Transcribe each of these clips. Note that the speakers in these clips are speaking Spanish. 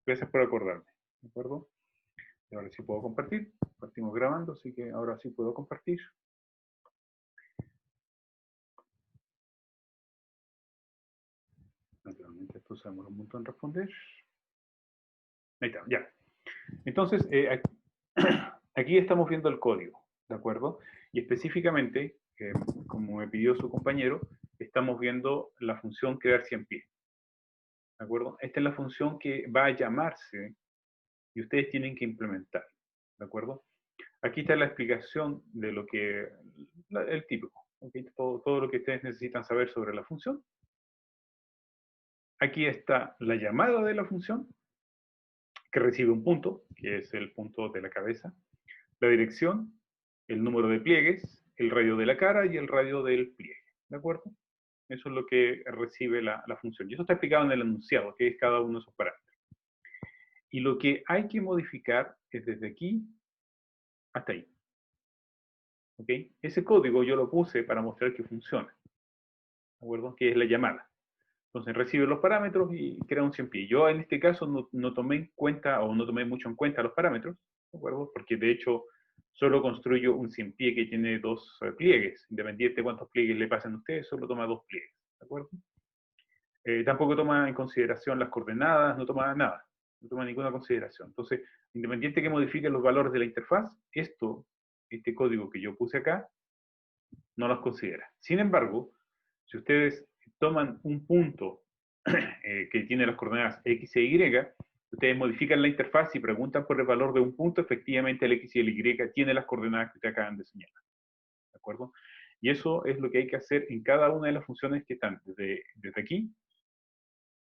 Gracias por acordarme. ¿De acuerdo? Y ahora sí puedo compartir. Partimos grabando, así que ahora sí puedo compartir. Naturalmente esto se demora un montón en responder. Ahí está, ya. Entonces, aquí estamos viendo el código, ¿de acuerdo? Y específicamente, como me pidió su compañero, estamos viendo la función crear 100 pies, ¿de acuerdo? Esta es la función que va a llamarse y ustedes tienen que implementar, ¿de acuerdo? Aquí está la explicación de lo que, el típico, ¿okay? Todo lo que ustedes necesitan saber sobre la función. Aquí está la llamada de la función, que recibe un punto, que es el punto de la cabeza, la dirección, el número de pliegues, el radio de la cara y el radio del pliegue, ¿de acuerdo? Eso es lo que recibe la función. Y eso está explicado en el enunciado, que es cada uno de esos parámetros. Y lo que hay que modificar es desde aquí hasta ahí. ¿Ok? Ese código yo lo puse para mostrar que funciona, ¿de acuerdo? Que es la llamada. Entonces recibe los parámetros y crea un 100 pie. Yo en este caso no tomé en cuenta o no tomé mucho en cuenta los parámetros, ¿de acuerdo? Porque de hecho solo construyo un 100 pie que tiene 2 pliegues. Independiente de cuántos pliegues le pasen a ustedes, solo toma 2 pliegues, ¿de acuerdo? Tampoco toma en consideración las coordenadas, no toma nada, no toma ninguna consideración. Entonces, independiente que modifiquen los valores de la interfaz, este código que yo puse acá, no los considera. Sin embargo, si ustedes toman un punto que tiene las coordenadas x e y, ustedes modifican la interfaz y preguntan por el valor de un punto, efectivamente el x y el y tiene las coordenadas que ustedes acaban de señalar. ¿De acuerdo? Y eso es lo que hay que hacer en cada una de las funciones que están desde aquí,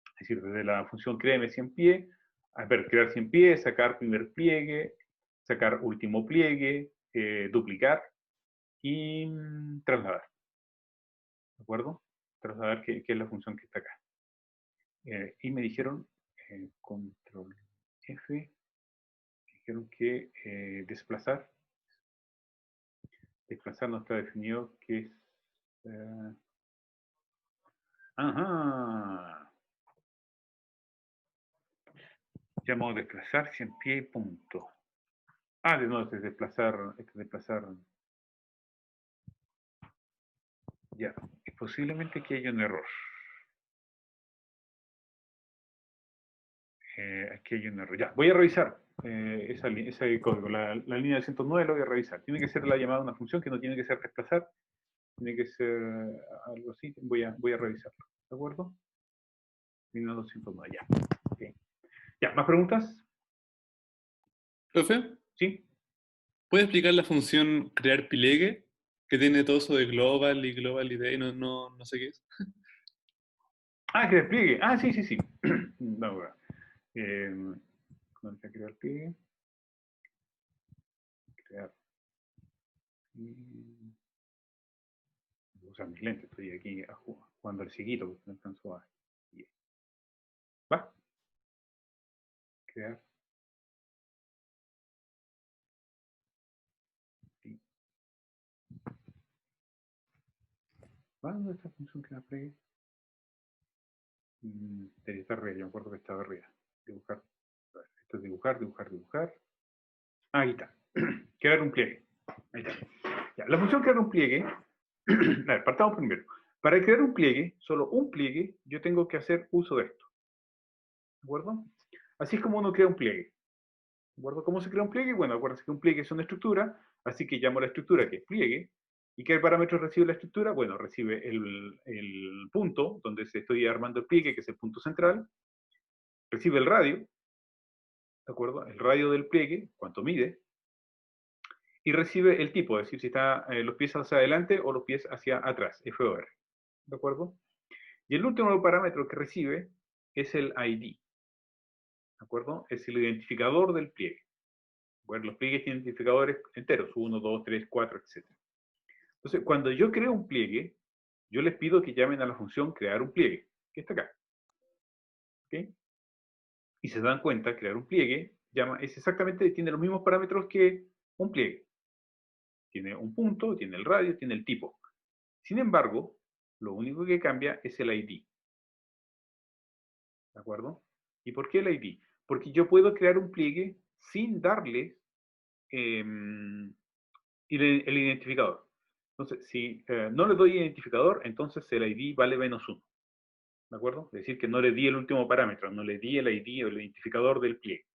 es decir, desde la función créeme 100 pie, a ver, crear 100 pie, sacar primer pliegue, sacar último pliegue, duplicar y trasladar. ¿De acuerdo? Trasladar, que es la función que está acá. Y me dijeron, control F, dijeron que desplazar no está definido, que es... ajá. Llamamos desplazar 100 pie y punto. Ah, no, este es desplazar. Ya, posiblemente aquí haya un error. Aquí hay un error. Ya, voy a revisar ese código. La línea del 109 lo voy a revisar. Tiene que ser la llamada de una función que no tiene que ser desplazar. Tiene que ser algo así. Voy a revisarlo. ¿De acuerdo? Línea 209, ya. Okay. Ya, ¿más preguntas? Profe, ¿Sí? ¿puede explicar la función crear pliegue? Que tiene todo eso de global y global ID y no sé qué es. Ah, que despliegue. Ah, sí, sí, sí. No, ¿dónde está crear pliegue? Crear. Voy a usar mis lentes, estoy aquí jugando al cieguito, porque no alcanzo a... ¿Va? Crear. Sí. ¿Va? ¿Dónde está la función crear pliegue? Debería estar arriba, yo me acuerdo que estaba arriba. Dibujar. Esto es dibujar. Ah, ahí está. Crear un pliegue. Ahí está. Ya, la función crear un pliegue. A ver, partamos primero. Para crear un pliegue, solo un pliegue, yo tengo que hacer uso de esto. ¿De acuerdo? Así es como uno crea un pliegue. ¿De acuerdo? ¿Cómo se crea un pliegue? Bueno, acuérdense que un pliegue es una estructura, así que llamo a la estructura que es pliegue. ¿Y qué parámetros recibe la estructura? Bueno, recibe el punto donde se estoy armando el pliegue, que es el punto central. Recibe el radio, ¿de acuerdo? El radio del pliegue, cuánto mide. Y recibe el tipo, es decir, si está los pies hacia adelante o los pies hacia atrás, FOR. ¿De acuerdo? Y el último parámetro que recibe es el ID. ¿De acuerdo? Es el identificador del pliegue. Bueno, los pliegues tienen identificadores enteros, 1, 2, 3, 4, etc. Entonces, cuando yo creo un pliegue, yo les pido que llamen a la función crear un pliegue, que está acá. ¿Ok? Y se dan cuenta, crear un pliegue es exactamente, tiene los mismos parámetros que un pliegue. Tiene un punto, tiene el radio, tiene el tipo. Sin embargo, lo único que cambia es el ID. ¿De acuerdo? ¿Y por qué el ID? Porque yo puedo crear un pliegue sin darle el identificador. Entonces, si no le doy identificador, entonces el ID vale -1. ¿De acuerdo? Es decir, que no le di el último parámetro, no le di el ID o el identificador del pliegue.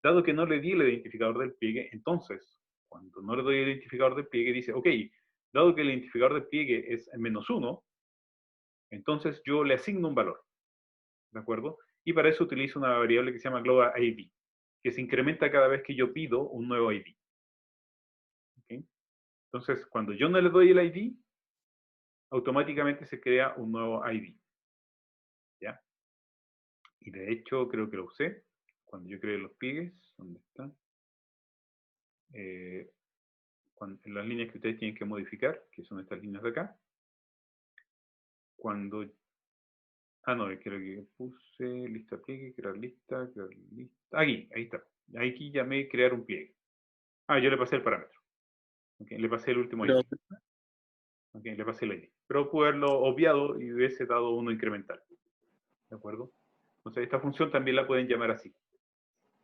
Dado que no le di el identificador del pliegue, entonces, cuando no le doy el identificador del pliegue, dice, ok, dado que el identificador del pliegue es -1, entonces yo le asigno un valor. ¿De acuerdo? Y para eso utilizo una variable que se llama global ID, que se incrementa cada vez que yo pido un nuevo ID. ¿Okay? Entonces, cuando yo no le doy el ID, automáticamente se crea un nuevo ID. ¿Ya? Y de hecho, creo que lo usé cuando yo creé los pliegues. ¿Dónde está? En las líneas que ustedes tienen que modificar, que son estas líneas de acá. Cuando... Ah, no, creo que puse lista pliegue, crear lista. Aquí, ahí está. Aquí llamé crear un pliegue. Ah, yo le pasé el parámetro. Okay, le pasé el último Pero, ID. Okay, le pasé el ID. Pero pude haberlo obviado y hubiese dado uno incremental. ¿De acuerdo? Entonces, esta función también la pueden llamar así.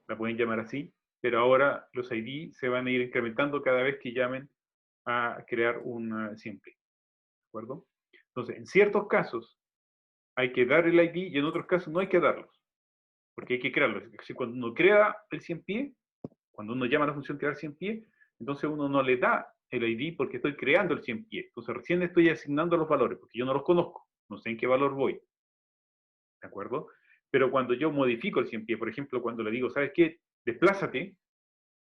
La pueden llamar así, pero ahora los ID se van a ir incrementando cada vez que llamen a crear un simple. ¿De acuerdo? Entonces, en ciertos casos hay que dar el ID y en otros casos no hay que darlos. Porque hay que crearlos. Cuando uno crea el 100 pie, cuando uno llama a la función crear 100 pie, entonces uno no le da el ID porque estoy creando el 100 pie. Entonces recién estoy asignando los valores porque yo no los conozco. No sé en qué valor voy. ¿De acuerdo? Pero cuando yo modifico el 100 pie, por ejemplo, cuando le digo, ¿sabes qué? Desplázate.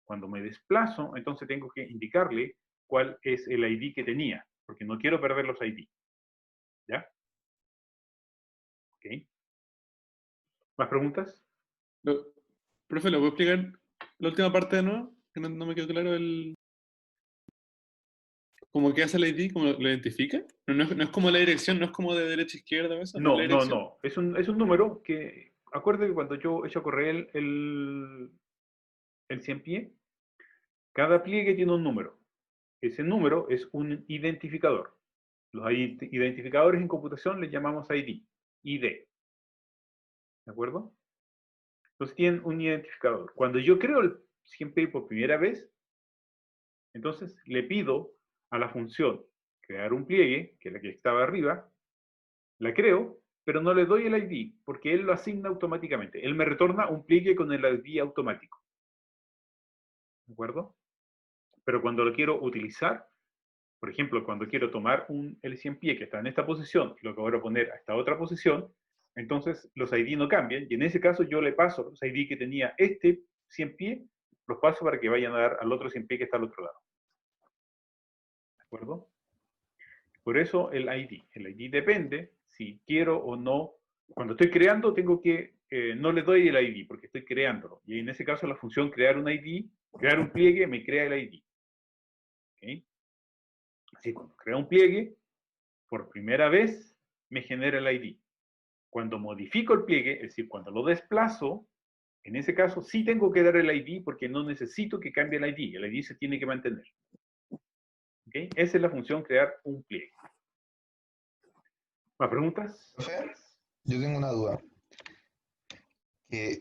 Cuando me desplazo, entonces tengo que indicarle cuál es el ID que tenía, porque no quiero perder los ID. ¿Ya? ¿Ok? ¿Más preguntas? profe, ¿lo puedo explicar la última parte de nuevo? Que no me quedó claro el... ¿Cómo que hace el ID? ¿Cómo lo identifica? No es como la dirección, no es como de derecha a izquierda, eso, no es la No, no, dirección. no. Es un número que, acuérdate que cuando yo echo a correr el 100 pie, cada pliegue tiene un número. Ese número es un identificador. Los identificadores en computación les llamamos ID. ID. ¿De acuerdo? Entonces tienen un identificador. Cuando yo creo el 100 pie por primera vez, entonces le pido a la función crear un pliegue, que es la que estaba arriba, la creo, pero no le doy el ID, porque él lo asigna automáticamente. Él me retorna un pliegue con el ID automático. ¿De acuerdo? Pero cuando lo quiero utilizar, por ejemplo, cuando quiero tomar el 100 pie que está en esta posición y lo que voy a poner a esta otra posición, entonces los ID no cambian y en ese caso yo le paso los ID que tenía este 100 pie, los paso para que vayan a dar al otro 100 pie que está al otro lado. ¿De acuerdo? Por eso el ID. El ID depende si quiero o no. Cuando estoy creando, tengo que, no le doy el ID porque estoy creándolo. Y en ese caso la función crear un ID, crear un pliegue, me crea el ID. ¿Okay? Así, cuando creo un pliegue, por primera vez me genera el ID. Cuando modifico el pliegue, es decir, cuando lo desplazo, en ese caso sí tengo que dar el ID porque no necesito que cambie el ID. El ID se tiene que mantener. ¿Okay? Esa es la función crear un pliegue. ¿Más preguntas? Profe, yo tengo una duda. Que,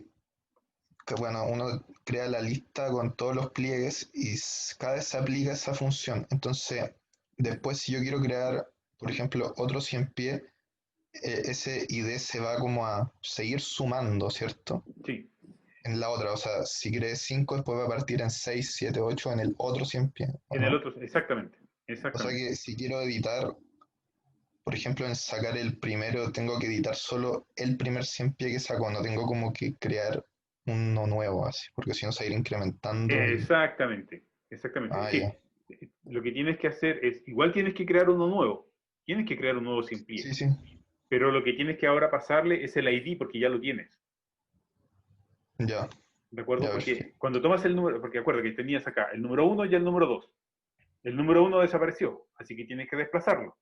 bueno, uno crea la lista con todos los pliegues y cada vez se aplica esa función. Entonces, después si yo quiero crear, por ejemplo, otro 100 pie, ese ID se va como a seguir sumando, ¿cierto? Sí. En la otra, o sea, si crees 5, después va a partir en 6, 7, 8 en el otro 100 pie, ¿o En el no? otro, exactamente. O sea Exactamente. que si quiero editar, por ejemplo, en sacar el primero, tengo que editar solo el primer 100 pie que saco, no tengo como que crear uno nuevo así, porque si no se va a ir incrementando y... Exactamente. Exactamente. Ah, ya. Sí. Lo que tienes que hacer es, igual tienes que crear uno nuevo. Tienes que crear un nuevo sin Sí, pliegue. sí. Pero lo que tienes que ahora pasarle es el ID porque ya lo tienes. Ya, ¿De acuerdo? ya, Porque perfecto. cuando tomas el número, porque acuerda que tenías acá el número 1 y el número 2. El número 1 desapareció, así que tienes que desplazarlo.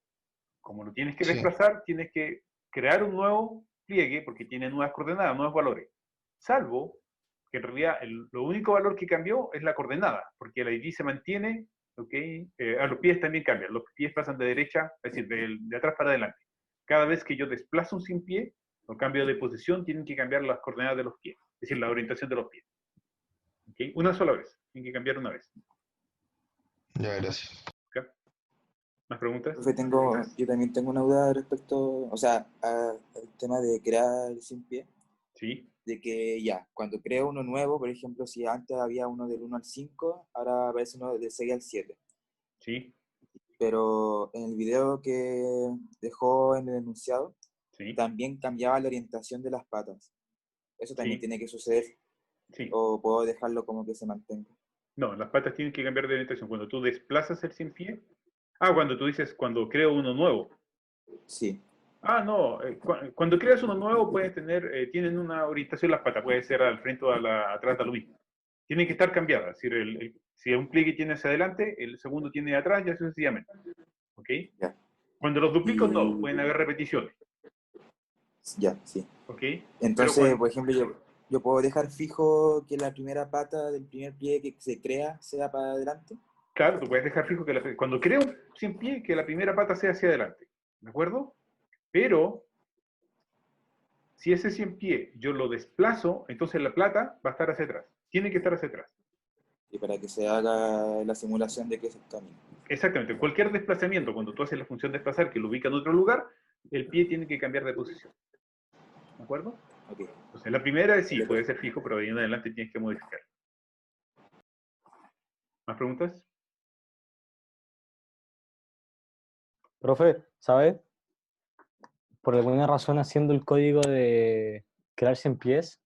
Como lo tienes que Sí, desplazar, tienes que crear un nuevo pliegue porque tiene nuevas coordenadas, nuevos valores. Salvo que en realidad lo único valor que cambió es la coordenada, porque el ID se mantiene, ¿ok? Los pies también cambian, los pies pasan de derecha, es decir, de atrás para adelante. Cada vez que yo desplazo un sin pie, o cambio de posición, tienen que cambiar las coordenadas de los pies. Es decir, la orientación de los pies. ¿Okay? Una sola vez. Tienen que cambiar una vez. Ya, gracias. ¿Okay? ¿Más preguntas? Profe, yo también tengo una duda respecto, o sea, al tema de crear sin pie, Sí, de que ya, cuando creo uno nuevo, por ejemplo, si antes había uno del 1 al 5, ahora aparece uno del 6 al 7. sí, Pero en el video que dejó en el enunciado, sí, también cambiaba la orientación de las patas. ¿Eso también sí, tiene que suceder sí. o puedo dejarlo como que se mantenga? No, las patas tienen que cambiar de orientación. Cuando tú desplazas el 100 pie. Ah, cuando tú dices, cuando creo uno nuevo. Sí, Ah, no. Cuando creas uno nuevo, tienen una orientación las patas. Puede ser al frente o atrás, da lo mismo. Tienen que estar cambiadas. Es decir, si un pliegue tiene hacia adelante, el segundo tiene atrás y así sucesivamente. ¿Ok? ya. Cuando los duplicos no, Y pueden haber repeticiones. ya, sí. ¿Ok? Pero Entonces, por ejemplo, yo puedo dejar fijo que la primera pata del primer pie que se crea sea para adelante. claro, tú puedes dejar fijo que cuando creo un 100 pie, que la primera pata sea hacia adelante. ¿De acuerdo? Pero si ese 100 pie yo lo desplazo, entonces la plata va a estar hacia atrás. Tiene que estar hacia atrás. Y para que se haga la simulación de que es el camino. Exactamente. Cualquier desplazamiento, cuando tú haces la función desplazar, que lo ubica en otro lugar, el pie tiene que cambiar de posición. ¿De acuerdo? Ok. Entonces, la primera sí, Vale, puede ser fijo, pero de ahí en adelante tienes que modificar. ¿Más preguntas? Profe, ¿sabe? Por alguna razón haciendo el código de crear 100 pies,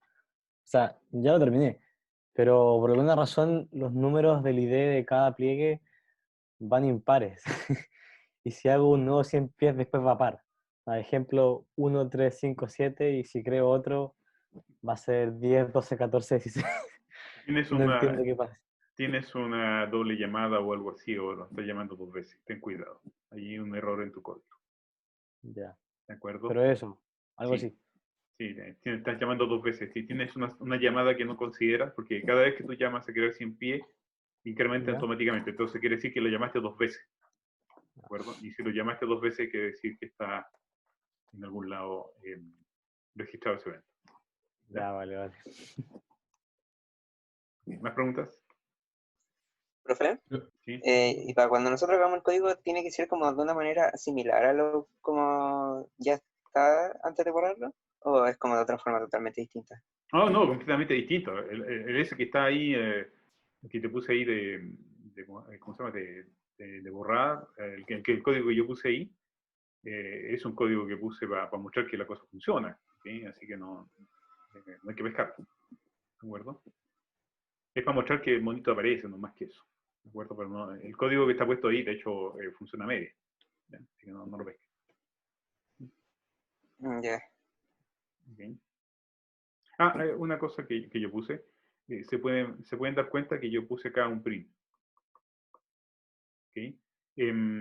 o sea, ya lo terminé, pero por alguna razón los números del ID de cada pliegue van impares. Y si hago un nuevo 100 pies, después va a par. Por ejemplo, 1, 3, 5, 7, y si creo otro, va a ser 10, 12, 14, 16. Tienes No una, entiendo qué pasa. tienes una doble llamada o algo así, o lo estás llamando dos veces. Ten cuidado. Hay un error en tu código. Ya. ¿De acuerdo? Pero eso, algo Sí. así. Sí, estás llamando dos veces. Si tienes una llamada que no consideras, porque cada vez que tú llamas a crear 100 pie, incrementa ¿Ya? automáticamente. Entonces quiere decir que lo llamaste dos veces. ¿De acuerdo? Y si lo llamaste dos veces, quiere decir que está en algún lado registrado ese evento. ¿Ya? Ya, vale, vale. ¿Más preguntas? Profe, Sí. y para cuando nosotros hagamos el código, ¿tiene que ser como de una manera similar a lo como ya está antes de borrarlo? ¿O es como de otra forma totalmente distinta? No, no, completamente distinto. El ese que está ahí, que te puse ahí ¿cómo se llama? De borrar, el código que yo puse ahí, es un código que puse para mostrar que la cosa funciona. ¿Sí? Así que no hay que pescar. ¿De acuerdo? Es para mostrar que el monito aparece, no más que eso. ¿De acuerdo? Pero no, el código que está puesto ahí, de hecho, funciona a media. ¿Ya? Así que no lo pesques. Ya. ¿Okay? Una cosa que yo puse. Se pueden dar cuenta que yo puse acá un print. ¿Okay?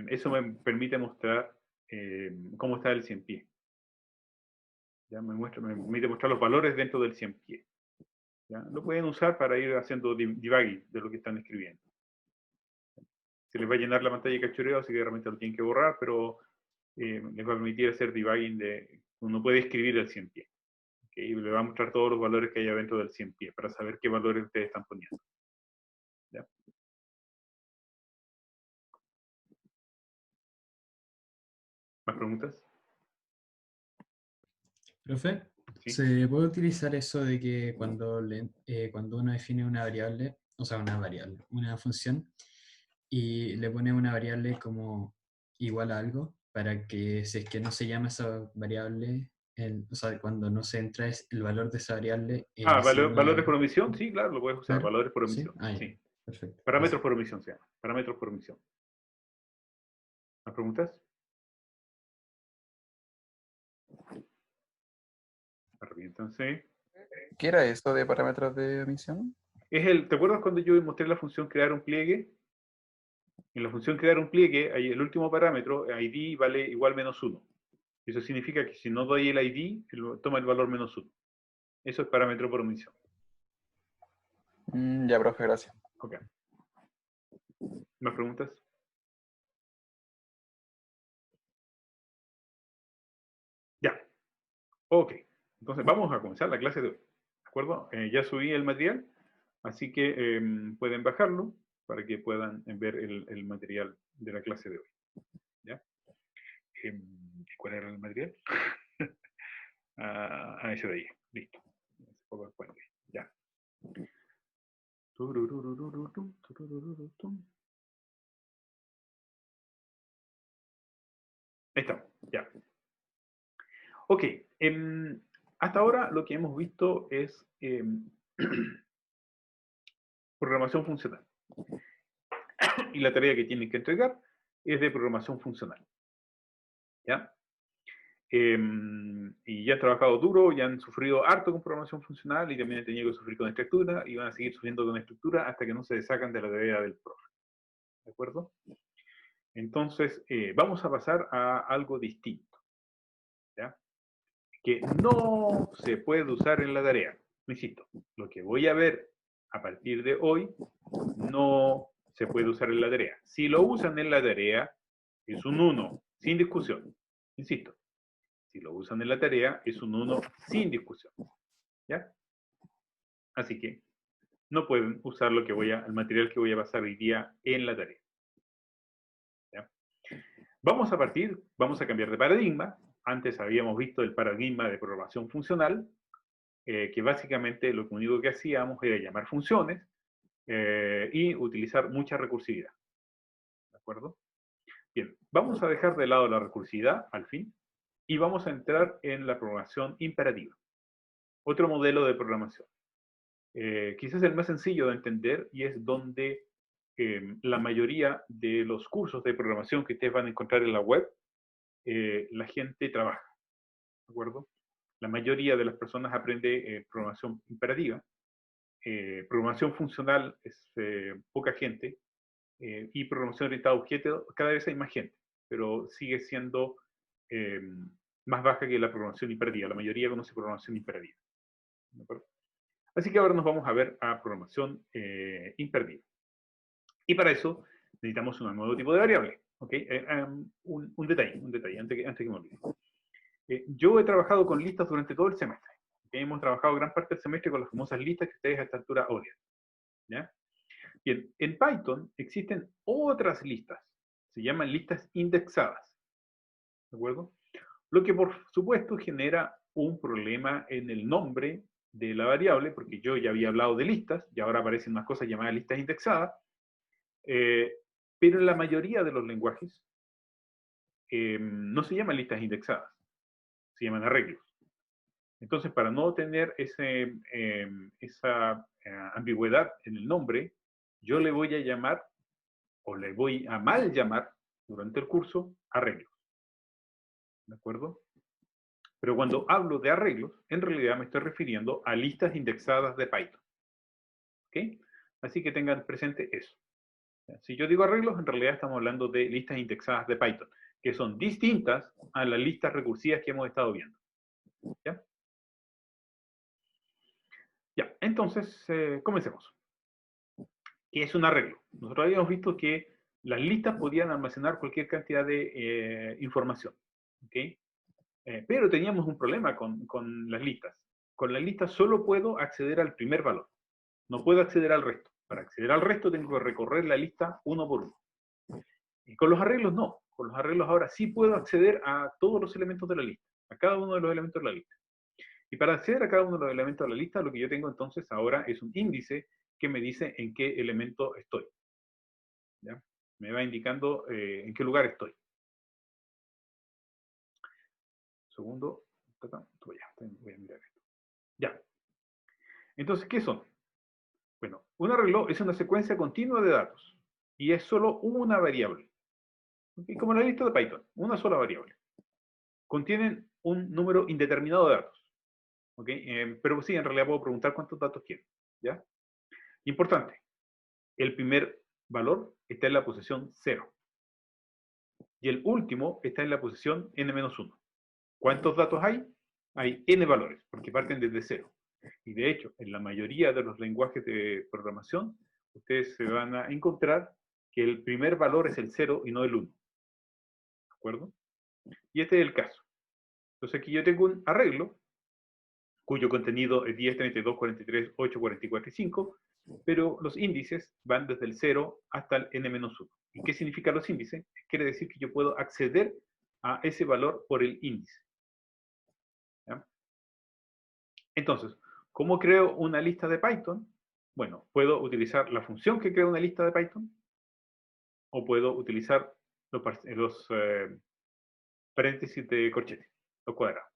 Eso me permite mostrar cómo está el 100 pie. ¿Ya? Me permite mostrar los valores dentro del 100 pie. ¿Ya? Lo pueden usar para ir haciendo debugging de lo que están escribiendo. Se les va a llenar la pantalla de cachureo, así que realmente lo tienen que borrar, pero les va a permitir hacer debugging uno puede escribir el 100 pie. ¿Okay? Y le va a mostrar todos los valores que hay dentro del 100 pie para saber qué valores ustedes están poniendo. ¿Ya? ¿Más preguntas? Profe, ¿Sí? ¿se puede utilizar eso de que cuando uno define una variable, o sea, una función, y le pone una variable como igual a algo, para que si es que no se llama esa variable, o sea, cuando no se entra el valor de esa variable, Valores por omisión, sí, claro, lo puedes usar. Claro. Valores por ¿Sí? omisión, Ah, ya. sí. Perfecto. Parámetros por omisión se llama. Parámetros por omisión. ¿Más preguntas? Arrepiéntanse. ¿Qué era eso de parámetros de omisión? ¿Te acuerdas cuando yo mostré la función crear un pliegue? En la función crear un pliegue, hay el último parámetro, id vale igual menos 1. Eso significa que si no doy el id, toma el valor menos 1. Eso es parámetro por omisión. Ya, profe, gracias. Ok. ¿Más preguntas? Ya. Ok. Entonces vamos a comenzar la clase de hoy. acuerdo? Ya subí el material, así que pueden bajarlo para que puedan ver el material de la clase de hoy. ¿Ya? ¿Cuál era el material? Ese de ahí. Listo. PowerPoint. Ya. Ahí estamos. Ya. Ok. Hasta ahora lo que hemos visto es programación funcional. Y la tarea que tienen que entregar es de programación funcional. ¿Ya? Y ya han trabajado duro, ya han sufrido harto con programación funcional y también han tenido que sufrir con estructura y van a seguir sufriendo con estructura hasta que no se sacan de la tarea del profe. ¿De acuerdo? Entonces, vamos a pasar a algo distinto. ¿Ya? Que no se puede usar en la tarea. Insisto, lo que voy a ver a partir de hoy no se puede usar en la tarea. Si lo usan en la tarea, es un 1, sin discusión. Insisto, si lo usan en la tarea, es un 1 sin discusión. ¿Ya? Así que no pueden usar el material que voy a pasar hoy día en la tarea. ¿Ya? Vamos a cambiar de paradigma. Antes habíamos visto el paradigma de programación funcional, que básicamente lo único que hacíamos era llamar funciones y utilizar mucha recursividad. ¿De acuerdo? Bien, vamos a dejar de lado la recursividad al fin y vamos a entrar en la programación imperativa. Otro modelo de programación. Quizás el más sencillo de entender y es donde la mayoría de los cursos de programación que ustedes van a encontrar en la web, la gente trabaja. ¿De acuerdo? La mayoría de las personas aprende programación imperativa. Programación funcional es poca gente. Y programación orientada a objetos, cada vez hay más gente, pero sigue siendo más baja que la programación imperativa. La mayoría conoce programación imperativa. ¿De acuerdo? Así que ahora nos vamos a ver a programación imperativa. Y para eso necesitamos un nuevo tipo de variable. ¿Okay? Un detalle, antes que me olvide. Yo he trabajado con listas durante todo el semestre. Hemos trabajado gran parte del semestre con las famosas listas que ustedes a esta altura odian. ¿Ya? Bien, en Python existen otras listas. Se llaman listas indexadas. ¿De acuerdo? Lo que por supuesto genera un problema en el nombre de la variable, porque yo ya había hablado de listas, y ahora aparecen unas cosas llamadas listas indexadas, pero en la mayoría de los lenguajes no se llaman listas indexadas, se llaman arreglos. Entonces, para no tener esa ambigüedad en el nombre, yo le voy a llamar, o le voy a mal llamar, durante el curso, arreglos. ¿De acuerdo? Pero cuando hablo de arreglos, en realidad me estoy refiriendo a listas indexadas de Python. ¿Ok? Así que tengan presente eso. Si yo digo arreglos, en realidad estamos hablando de listas indexadas de Python, que son distintas a las listas recursivas que hemos estado viendo. ¿Ya? Ya, entonces, comencemos. ¿Qué es un arreglo? Nosotros habíamos visto que las listas podían almacenar cualquier cantidad de información. ¿Okay? Pero teníamos un problema con las listas. Con las listas solo puedo acceder al primer valor. No puedo acceder al resto. Para acceder al resto tengo que recorrer la lista uno por uno. Y con los arreglos no. Con los arreglos ahora sí puedo acceder a todos los elementos de la lista. A cada uno de los elementos de la lista. Y para acceder a cada uno de los elementos de la lista, lo que yo tengo entonces ahora es un índice que me dice en qué elemento estoy. ¿Ya? Me va indicando en qué lugar estoy. Segundo. Voy a mirar esto. Ya. Entonces, ¿qué son? Bueno, un arreglo es una secuencia continua de datos. Y es solo una variable. ¿Okay? Como la lista de Python. Una sola variable. Contienen un número indeterminado de datos. ¿Okay? Pero sí, en realidad puedo preguntar cuántos datos quiero. ¿Ya? Importante. El primer valor está en la posición 0. Y el último está en la posición n-1. ¿Cuántos datos hay? Hay n valores, porque parten desde 0. Y de hecho, en la mayoría de los lenguajes de programación, ustedes se van a encontrar que el primer valor es el 0 y no el 1. ¿De acuerdo? Y este es el caso. Entonces aquí yo tengo un arreglo cuyo contenido es 10, 32, 43, 8, 44 y 5, pero los índices van desde el 0 hasta el n-1. ¿Y qué significan los índices? Quiere decir que yo puedo acceder a ese valor por el índice. ¿Ya? Entonces, ¿cómo creo una lista de Python? Bueno, puedo utilizar la función que crea una lista de Python, o puedo utilizar los paréntesis de corchete, los cuadrados.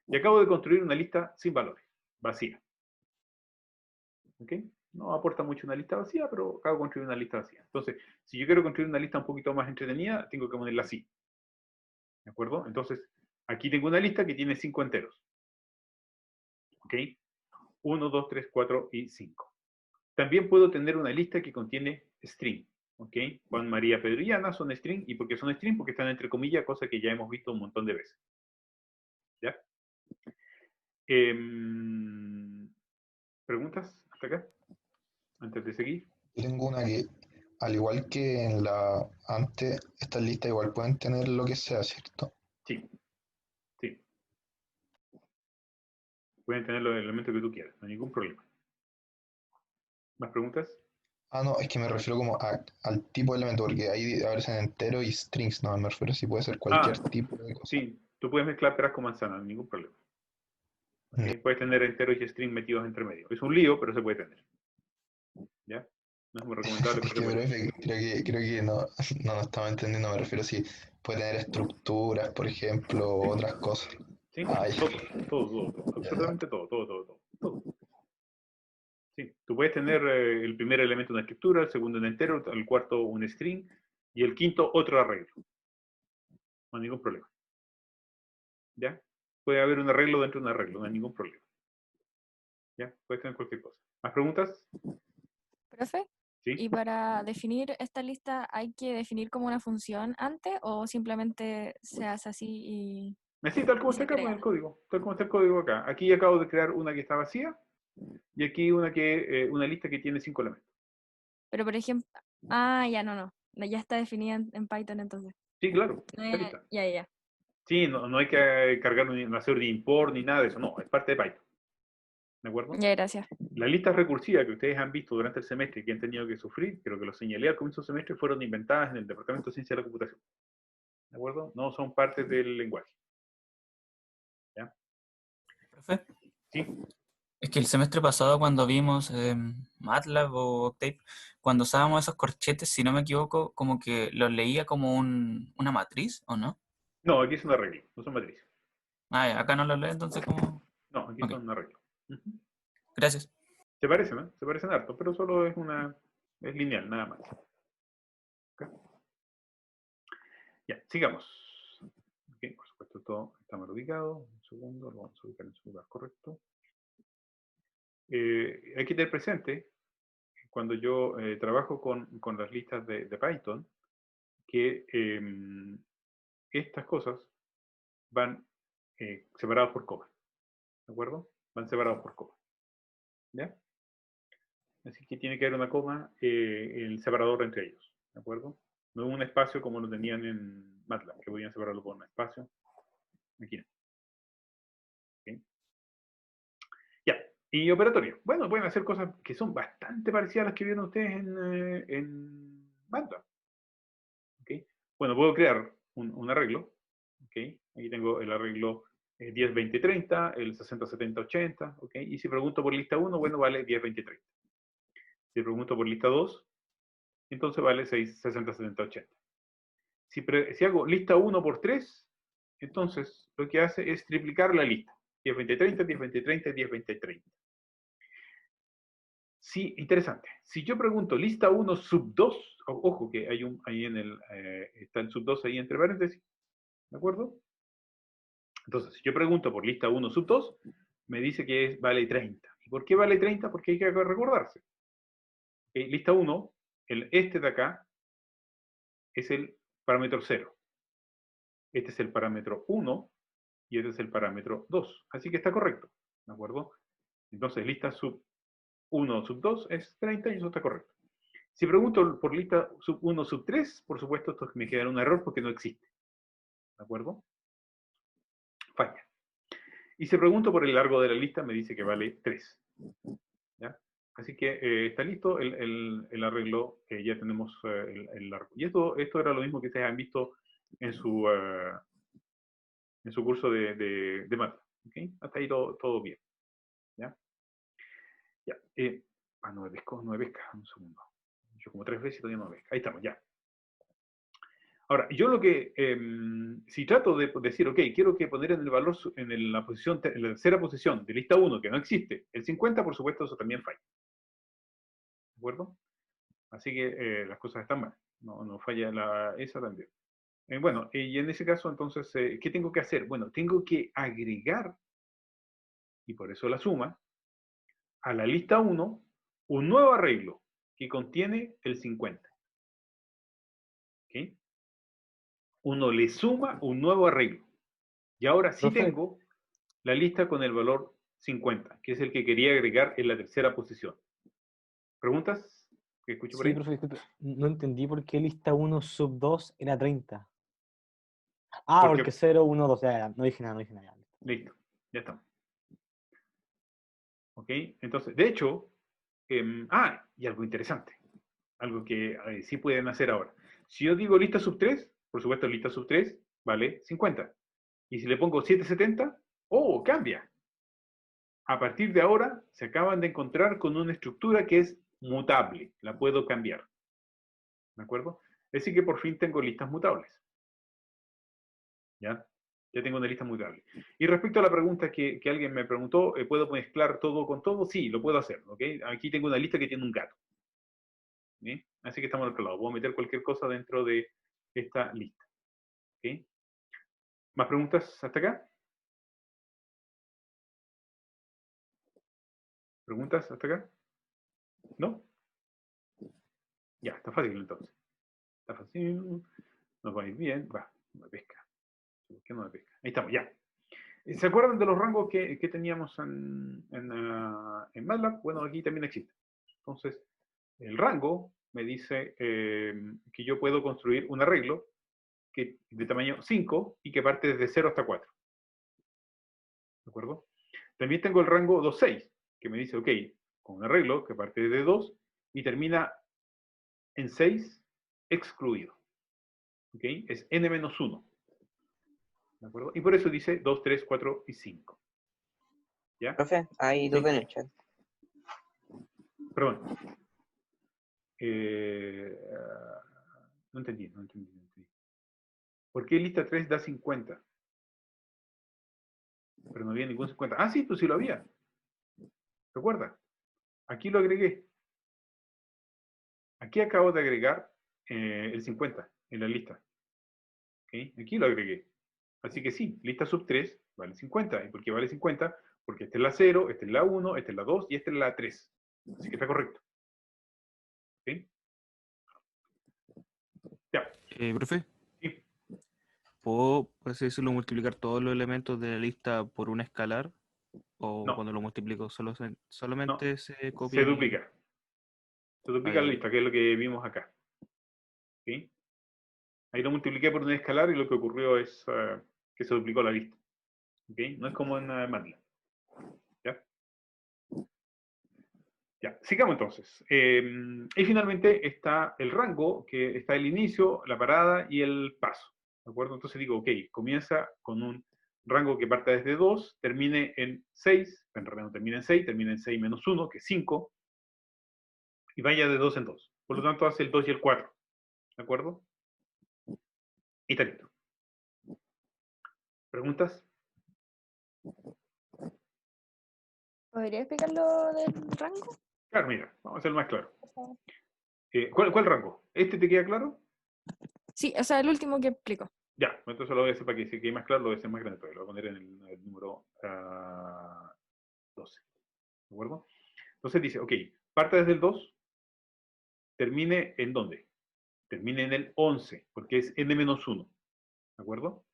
Y acabo de construir una lista sin valores, vacía. ¿Ok? No aporta mucho una lista vacía, pero acabo de construir una lista vacía. Entonces, si yo quiero construir una lista un poquito más entretenida, tengo que ponerla así. ¿De acuerdo? Entonces, aquí tengo una lista que tiene 5 enteros. ¿Ok? 1, 2, 3, 4 y 5. También puedo tener una lista que contiene string. ¿Ok? Juan, María, Pedro y Ana son string. ¿Y por qué son string? Porque están entre comillas, cosa que ya hemos visto un montón de veces. ¿Ya? ¿Preguntas hasta acá? Antes de seguir. Yo tengo una que, al igual que en la antes, estas listas igual pueden tener lo que sea, ¿cierto? Sí. Sí. Pueden tener los elementos que tú quieras, no hay ningún problema. ¿Más preguntas? Ah, no, es que me refiero como al tipo de elemento, porque ahí aparecen enteros y strings, no, me refiero si puede ser cualquier tipo de cosa. Sí, tú puedes mezclar peras con manzanas, ningún problema. ¿Okay? Puedes tener enteros y string metidos entre medio. Es un lío, pero se puede tener. ¿Ya? No es muy recomendable, pero Es que, se puede. profe, creo que no lo estaba entendiendo, me refiero si puede tener estructuras, por ejemplo, o otras cosas. Sí, Ah, ya, todo, ya, absolutamente todo. Sí, tú puedes tener el primer elemento una escritura, el segundo un entero, el cuarto un string y el quinto otro arreglo. No hay ningún problema. ¿Ya? Puede haber un arreglo dentro de un arreglo, no hay ningún problema. ¿Ya? Puedes tener cualquier cosa. ¿Más preguntas? ¿Profe? ¿Sí? ¿Y para definir esta lista hay que definir como una función antes o simplemente se hace así y Sí, tal como y está se acá con crea? el código. Tal como está el código acá. Aquí acabo de crear una que está vacía y aquí una lista que tiene 5 elementos. Pero por ejemplo, ya no. Ya está definida en Python entonces. Sí, claro, está lista. Ya. Sí, no hay que cargar no hacer ni import ni nada de eso. No, es parte de Python. ¿De acuerdo? Ya, gracias. Las listas recursivas que ustedes han visto durante el semestre y que han tenido que sufrir, creo que lo señalé al comienzo del semestre, fueron inventadas en el Departamento de Ciencia de la Computación. ¿De acuerdo? No son parte del lenguaje. ¿Ya? Profe, Sí. es que el semestre pasado cuando vimos MATLAB o Octave, cuando usábamos esos corchetes, si no me equivoco, como que los leía como una matriz, ¿o no? No, aquí es un arreglo, no son matrices. Ah, ya, acá no los leo, entonces como... No, aquí Ok, son un arreglo. gracias. Se parecen, ¿no? Se parecen harto, pero solo es lineal, nada más. ¿Okay? Ya, sigamos. Okay, por supuesto, todo está mal ubicado. Un segundo, lo vamos a ubicar en su lugar correcto. Hay que tener presente, cuando yo trabajo con las listas de Python, que estas cosas van separadas por coma. ¿De acuerdo? Van separados por coma. ¿Ya? Así que tiene que haber una coma, el separador entre ellos. ¿De acuerdo? No un espacio como lo tenían en MATLAB, que podían separarlo por un espacio. Aquí no. ¿Okay? Ya. Y operatorio. Bueno, pueden hacer cosas que son bastante parecidas a las que vieron ustedes en MATLAB. ¿Okay? Bueno, puedo crear un arreglo. ¿Okay? Aquí tengo el arreglo 10, 20, 30, el 60, 70, 80. ¿Okay? Y si pregunto por lista 1, bueno, vale 10, 20, 30. Si pregunto por lista 2, entonces vale 6, 60, 70, 80. Si hago lista 1 por 3, entonces lo que hace es triplicar la lista. 10, 20, 30, 10, 20, 30, 10, 20, 30. Sí, interesante. Si yo pregunto lista 1 sub 2, ojo que hay ahí está el sub 2 ahí entre paréntesis, ¿de acuerdo? Entonces, si yo pregunto por lista 1 sub 2, me dice que vale 30. ¿Y por qué vale 30? Porque hay que recordarse. ¿Okay? Lista 1, este de acá, es el parámetro 0. Este es el parámetro 1 y este es el parámetro 2. Así que está correcto, ¿de acuerdo? Entonces, lista sub 1 sub 2 es 30 y eso está correcto. Si pregunto por lista sub 1 sub 3, por supuesto, esto me quedará un error porque no existe. ¿De acuerdo? Falla. Y si pregunto por el largo de la lista, me dice que vale 3. ¿Ya? Así que está listo el arreglo, ya tenemos el largo. Y esto era lo mismo que ustedes han visto en su curso de MATLAB. ¿Okay? Hasta ahí todo bien. ¿Ya? Ya. No me pesca, un segundo. Yo como 3 veces todavía no me pesca. Ahí estamos, ya. Ahora, yo lo que, si trato de decir, ok, quiero que poner en el valor, en la posición, en la tercera posición de lista 1, que no existe, el 50, por supuesto, eso también falla. ¿De acuerdo? Así que las cosas están mal. No falla esa también. Bueno, y en ese caso, entonces, ¿qué tengo que hacer? Bueno, tengo que agregar, y por eso la suma, a la lista 1, un nuevo arreglo que contiene el 50. ¿Ok? Uno le suma un nuevo arreglo. Y ahora sí Profe. tengo la lista con el valor 50, que es el que quería agregar en la tercera posición. ¿Preguntas? ¿Que escucho por Sí, ahí? profe, disculpe. No entendí por qué lista 1 sub 2 era 30. Ah, Porque, porque 0, 1, 2. Ya, no dije nada, ya. listo, ya está. ¿Ok? Entonces, de hecho, y algo interesante, algo que sí pueden hacer ahora. Si yo digo lista sub 3, por supuesto lista sub 3 vale 50. Y si le pongo 770, ¡oh, cambia! A partir de ahora se acaban de encontrar con una estructura que es mutable, la puedo cambiar. ¿De acuerdo? Es decir que por fin tengo listas mutables. ¿Ya? Ya tengo una lista mutable. Y respecto a la pregunta que alguien me preguntó, ¿puedo mezclar todo con todo? Sí, lo puedo hacer. ¿Ok? Aquí tengo una lista que tiene un gato. ¿Sí? Así que estamos al otro lado. Puedo meter cualquier cosa dentro de esta lista. ¿Ok? ¿Más preguntas hasta acá? ¿Preguntas hasta acá? ¿No? Ya, está fácil entonces. Está fácil. Nos va a ir bien. Va, no me pesca. ¿Por qué no me pesca? Ahí estamos, ya. ¿Se acuerdan de los rangos que teníamos en MATLAB? Bueno, aquí también existe. Entonces, el rango me dice que yo puedo construir un arreglo de tamaño 5 y que parte desde 0 hasta 4. ¿De acuerdo? También tengo el rango 2,6, que me dice, ok, con un arreglo que parte desde 2 y termina en 6 excluido. ¿Ok? Es n-1. ¿De acuerdo? Y por eso dice 2, 3, 4 y 5. ¿Ya? Profe, hay duda en el chat. Perdón. No entendí. ¿Por qué lista 3 da 50? Pero no había ningún 50. Ah, sí, pues sí lo había. ¿Recuerda? Aquí lo agregué. Aquí acabo de agregar el 50 en la lista. ¿Okay? Aquí lo agregué. Así que sí, lista sub 3 vale 50. ¿Y por qué vale 50? Porque esta es la 0, esta es la 1, esta es la 2 y esta es la 3. Así que está correcto. ¿Ok? Ya. Profe, Sí. ¿puedo, por así decirlo, multiplicar todos los elementos de la lista por un escalar? ¿O No. cuando lo multiplico solamente No. se copia Se el... duplica. Se duplica Ay, la ay. lista, que es lo que vimos acá. ¿Ok? Ahí lo multipliqué por un escalar y lo que ocurrió es que se duplicó la lista. ¿Ok? No es como en MATLAB. ¿Ya? Ya, sigamos entonces. Y finalmente está el rango, que está el inicio, la parada y el paso. ¿De acuerdo? Entonces digo, ok, comienza con un rango que parta desde 2, termine en 6, en realidad no termina en 6, termina en 6 menos 1, que es 5, y vaya de 2 en 2. Por lo tanto, hace el 2 y el 4. ¿De acuerdo? Y está listo. ¿Preguntas? ¿Podría explicar lo del rango? Claro, mira, vamos a hacerlo más claro. Por favor. ¿Cuál rango? ¿Este te queda claro? Sí, o sea, el último que explico. Ya, entonces lo voy a hacer para que se quede más claro, lo voy a hacer más grande, lo voy a poner en el número 12. ¿De acuerdo? Entonces dice, ok, parte desde el 2, termine en ¿dónde? Termine en el 11, porque es n-1. ¿De acuerdo?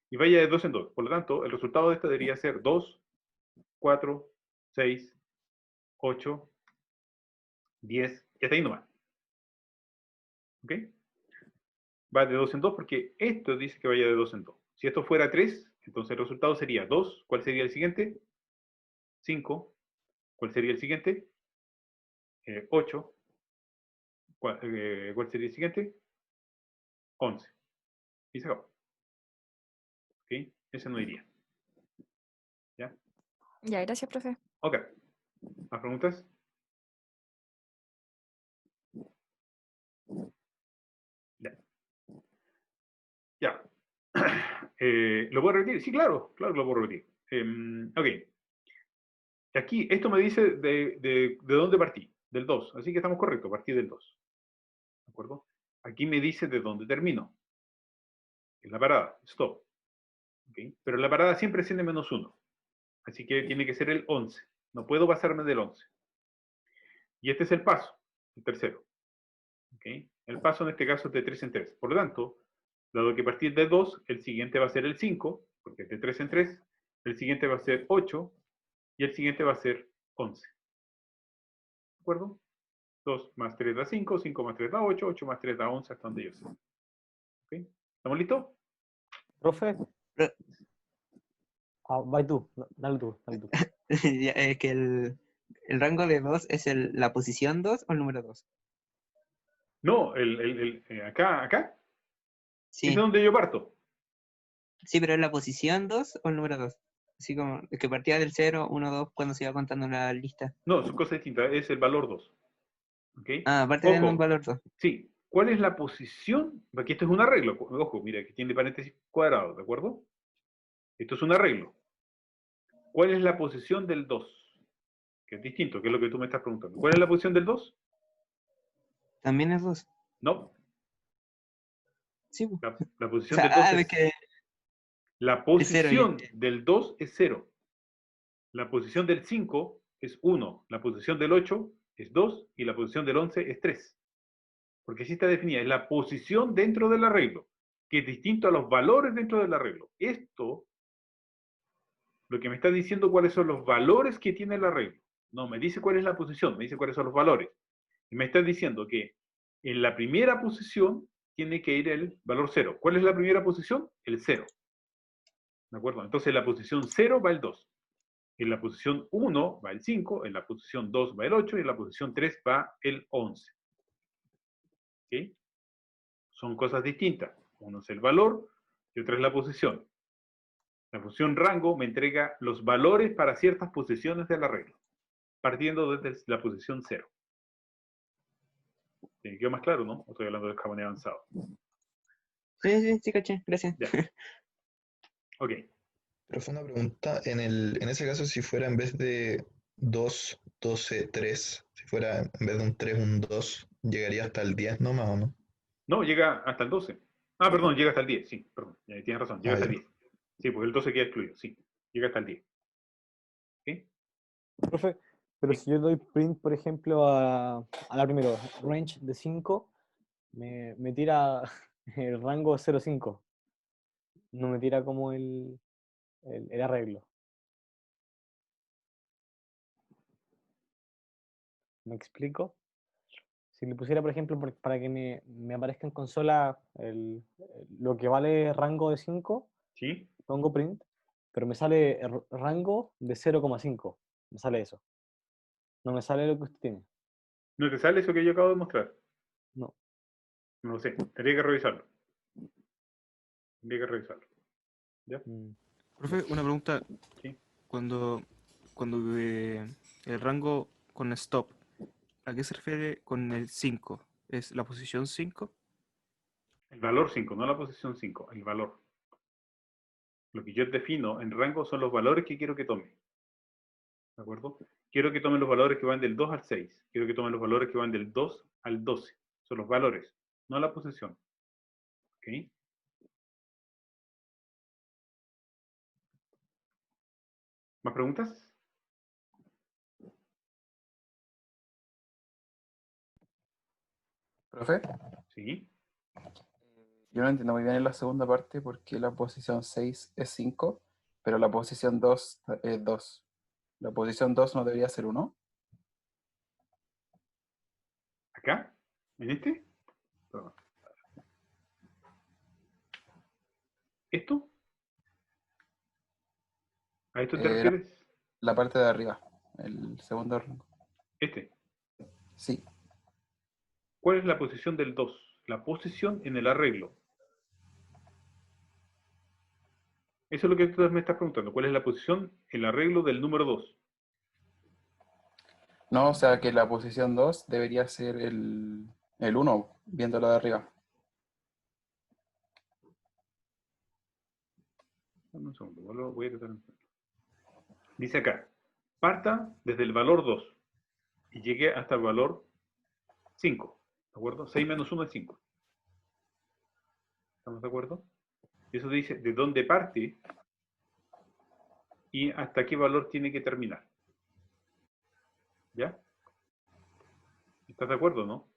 Y vaya de 2 en 2. Por lo tanto, el resultado de esta debería ser 2, 4, 6, 8, 10, y hasta ahí nomás. ¿Ok? Va de 2 en 2 porque esto dice que vaya de 2 en 2. Si esto fuera 3, Entonces el resultado sería 2. ¿Cuál sería el siguiente? 5. ¿Cuál sería el siguiente? 8. ¿Cuál sería el siguiente? 11. Y se acabó. ¿Ok? Ese no iría. ¿Ya? Ya, gracias, profe. Ok. ¿Más preguntas? Ya. Ya. ¿Lo puedo repetir? Sí, claro. Claro que lo puedo repetir. Ok. Aquí, esto me dice de dónde partí. Del 2. Así que estamos correctos. Partí del 2. ¿De acuerdo? Aquí me dice de dónde termino. Es la parada. Stop. ¿Okay? Pero la parada siempre es n-1. Así que tiene que ser el 11. No puedo pasarme del 11. Y este es el paso. El tercero. ¿Okay? El paso en este caso es de 3 en 3. Por lo tanto, dado que partir de 2, el siguiente va a ser el 5, porque es de 3 en 3. El siguiente va a ser 8. Y el siguiente va a ser 11. ¿De acuerdo? 2 más 3 da 5, 5 más 3 da 8, 8 más 3 da 11, hasta donde yo sé. ¿Okay? ¿Estamos listos? Profe, Pro- vai tú, dale tú, dale tú. Ya, es que el rango de 2 es la posición 2 o el número 2. No, acá. Ese es Sí, donde yo parto. sí, pero es la posición 2 o el número 2. Así como es que partía del 0, 1, 2 cuando se iba contando en la lista. No, son cosas distintas. Es el valor 2. ¿Ok? Ah, aparte de un Ojo, valor 2. sí. ¿Cuál es la posición? Aquí esto es un arreglo. Ojo, mira, que tiene paréntesis cuadrados, ¿de acuerdo? Esto es un arreglo. ¿Cuál es la posición del 2? Que es distinto, que es lo que tú me estás preguntando. ¿Cuál es la posición del 2? También es 2. No. Sí, pues. La O posición sea, del 2 es que La es 0. posición del 2 es 0. La posición del 5 es 1. La posición del 8 es 2. Y la posición del 11 es 3. Porque así está definida. Es la posición dentro del arreglo, que es distinto a los valores dentro del arreglo. Esto, lo que me está diciendo cuáles son los valores que tiene el arreglo. No me dice cuál es la posición, me dice cuáles son los valores. Y me está diciendo que en la primera posición tiene que ir el valor 0. ¿Cuál es la primera posición? El 0. ¿De acuerdo? Entonces en la posición 0 va el 2. En la posición 1 va el 5, en la posición 2 va el 8 y en la posición 3 va el 11. ¿Ok? Son cosas distintas. Uno es el valor y otra es la posición. La función rango me entrega los valores para ciertas posiciones del arreglo, partiendo desde la posición 0. ¿Te quedó más claro, no? ¿O estoy hablando de escalón avanzado? Sí, caché, gracias. Ya. Ok. Pero fue una pregunta, en ese caso, si fuera en vez de 2, 12, 3, si fuera en vez de un 3, un 2, llegaría hasta el 10 nomás, ¿o no? No, llega hasta el 12. Ah, perdón, llega hasta el 10. Sí, perdón. Tienes razón, llega Ah, hasta ya. el 10. Sí, porque el 12 queda excluido. Sí, llega hasta el 10. ¿Ok? Profe, pero Sí. si yo doy print, por ejemplo, a la primera range de 5, me tira el rango 0,5. No me tira como el arreglo. ¿Me explico? Si le pusiera, por ejemplo, para que me aparezca en consola lo que vale rango de 5, ¿Sí? pongo print, pero me sale rango de 0,5. Me sale eso. No me sale lo que usted tiene. ¿No te sale eso que yo acabo de mostrar? No. No lo sé. Tendría que revisarlo. Tendría que revisarlo. ¿Ya? Profe, una pregunta. Sí. Cuando el rango con stop, ¿a qué se refiere con el 5? ¿Es la posición 5? El valor 5, no la posición 5, el valor. Lo que yo defino en rango son los valores que quiero que tome. ¿De acuerdo? Quiero que tome los valores que van del 2 al 6. Quiero que tome los valores que van del 2 al 12. Son los valores, no la posición. ¿Ok? ¿Más preguntas? Profe, Sí. yo no entiendo muy bien en la segunda parte porque la posición 6 es 5, pero la posición 2 es 2. ¿La posición 2 no debería ser 1? ¿Acá? ¿En este? Perdón. ¿Esto? ¿A esto te La, refieres? la parte de arriba, el segundo rango. Este. Sí. ¿Cuál es la posición del 2? La posición en el arreglo. Eso es lo que tú me estás preguntando. ¿Cuál es la posición, el arreglo del número 2? No, o sea que la posición 2 debería ser el 1, viéndolo de arriba. Dame un segundo, voy a tratar de entenderlo. Dice acá, parta desde el valor 2 y llegue hasta el valor 5. ¿De acuerdo? 6 menos 1 es 5. ¿Estamos de acuerdo? Eso dice de dónde parte y hasta qué valor tiene que terminar. ¿Ya? ¿Estás de acuerdo, no?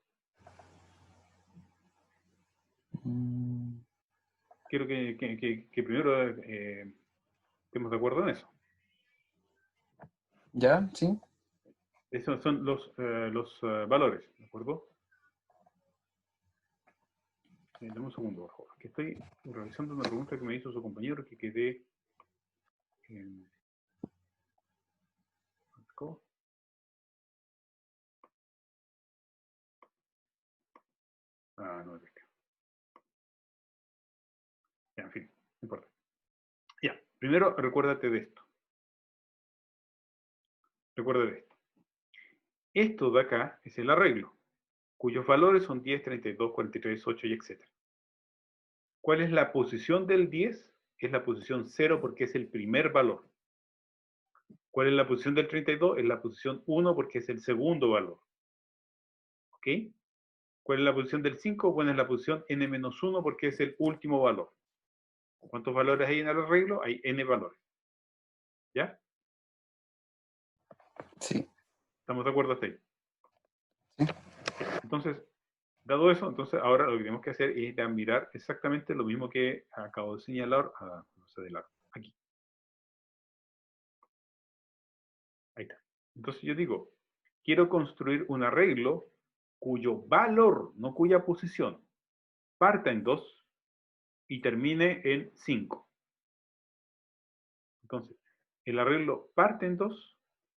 Quiero que primero estemos de acuerdo en eso. ¿Ya? ¿Sí? Esos son los valores, ¿de acuerdo? Dame un segundo, por favor. Que estoy realizando una pregunta que me hizo su compañero que quedé... no es acá. Ya, en fin, no importa. Ya, primero recuérdate de esto. Recuerda de esto. Esto de acá es el arreglo, cuyos valores son 10, 32, 43, 8 y etc. ¿Cuál es la posición del 10? Es la posición 0 porque es el primer valor. ¿Cuál es la posición del 32? Es la posición 1 porque es el segundo valor. ¿Ok? ¿Cuál es la posición del 5? Bueno, es la posición n-1 porque es el último valor. ¿Cuántos valores hay en el arreglo? Hay n valores. ¿Ya? Sí. ¿Estamos de acuerdo hasta ahí? Sí. Entonces, dado eso, entonces ahora lo que tenemos que hacer es ir a mirar exactamente lo mismo que acabo de señalar aquí. Ahí está. Entonces yo digo, quiero construir un arreglo cuyo valor, no cuya posición, parta en 2 y termine en 5. Entonces, el arreglo parte en 2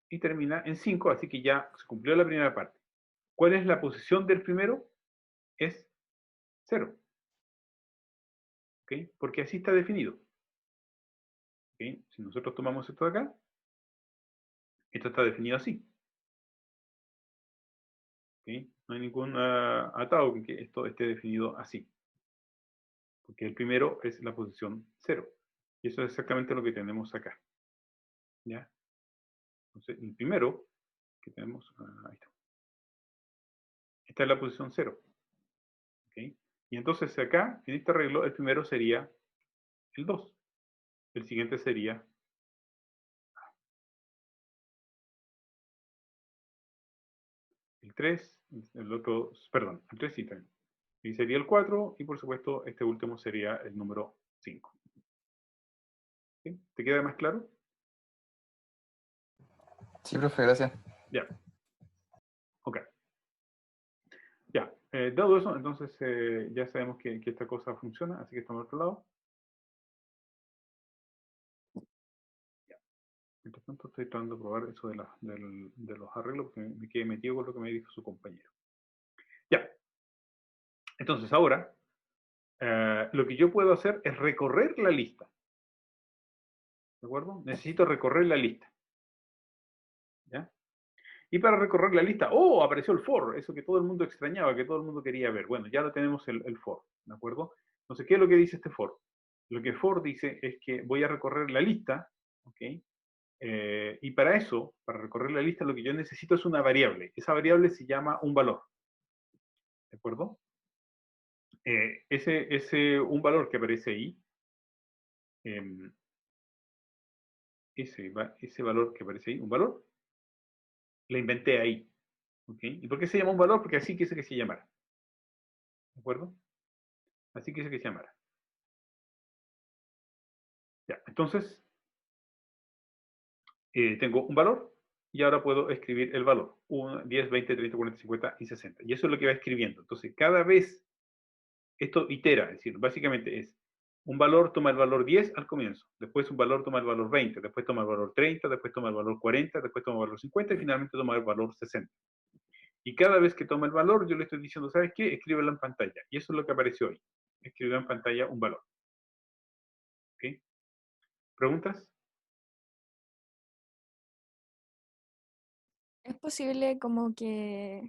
y termina en 5, así que ya se cumplió la primera parte. ¿Cuál es la posición del primero? Es 0. ¿Ok? Porque así está definido. ¿Ok? Si nosotros tomamos esto de acá, esto está definido así. ¿Ok? No hay ningún atado en que esto esté definido así. Porque el primero es la posición 0. Y eso es exactamente lo que tenemos acá. ¿Ya? Entonces, el primero que tenemos, ahí está. Esta es la posición 0. ¿Ok? Y entonces acá, en este arreglo, el primero sería el 2. El siguiente sería el 3, el otro, perdón, el 3 sí también. Y sería el 4, y por supuesto, este último sería el número 5. ¿Sí? ¿Te queda más claro? Sí, profe, gracias. Ya. Ok. Ya. Dado eso, entonces ya sabemos que esta cosa funciona, así que estamos al otro lado. Ya. Mientras tanto, estoy tratando de probar eso de los arreglos, porque me quedé metido con lo que me dijo su compañero. Ya. Entonces, ahora, lo que yo puedo hacer es recorrer la lista. ¿De acuerdo? Necesito recorrer la lista. ¿Ya? Y para recorrer la lista, ¡oh! Apareció el for, eso que todo el mundo extrañaba, que todo el mundo quería ver. Bueno, ya lo tenemos el for, ¿de acuerdo? Entonces, ¿qué es lo que dice este for? Lo que for dice es que voy a recorrer la lista, ¿ok? Y para eso, para recorrer la lista, lo que yo necesito es una variable. Esa variable se llama un valor, ¿de acuerdo? Un valor que aparece ahí, ese valor que aparece ahí, un valor, lo inventé ahí. ¿Okay? ¿Y por qué se llama un valor? Porque así quise que se llamara. ¿De acuerdo? Así quise que se llamara. Ya, entonces, tengo un valor y ahora puedo escribir el valor. 1, 10, 20, 30, 40, 50 y 60. Y eso es lo que va escribiendo. Entonces, cada vez esto itera, es decir, básicamente es Un valor toma el valor 10 al comienzo, después un valor toma el valor 20, después toma el valor 30, después toma el valor 40, después toma el valor 50 y finalmente toma el valor 60. Y cada vez que toma el valor, yo le estoy diciendo, ¿sabes qué? Escríbelo en pantalla. Y eso es lo que apareció hoy. Escribió en pantalla un valor. ¿Ok? ¿Preguntas? ¿Es posible como que,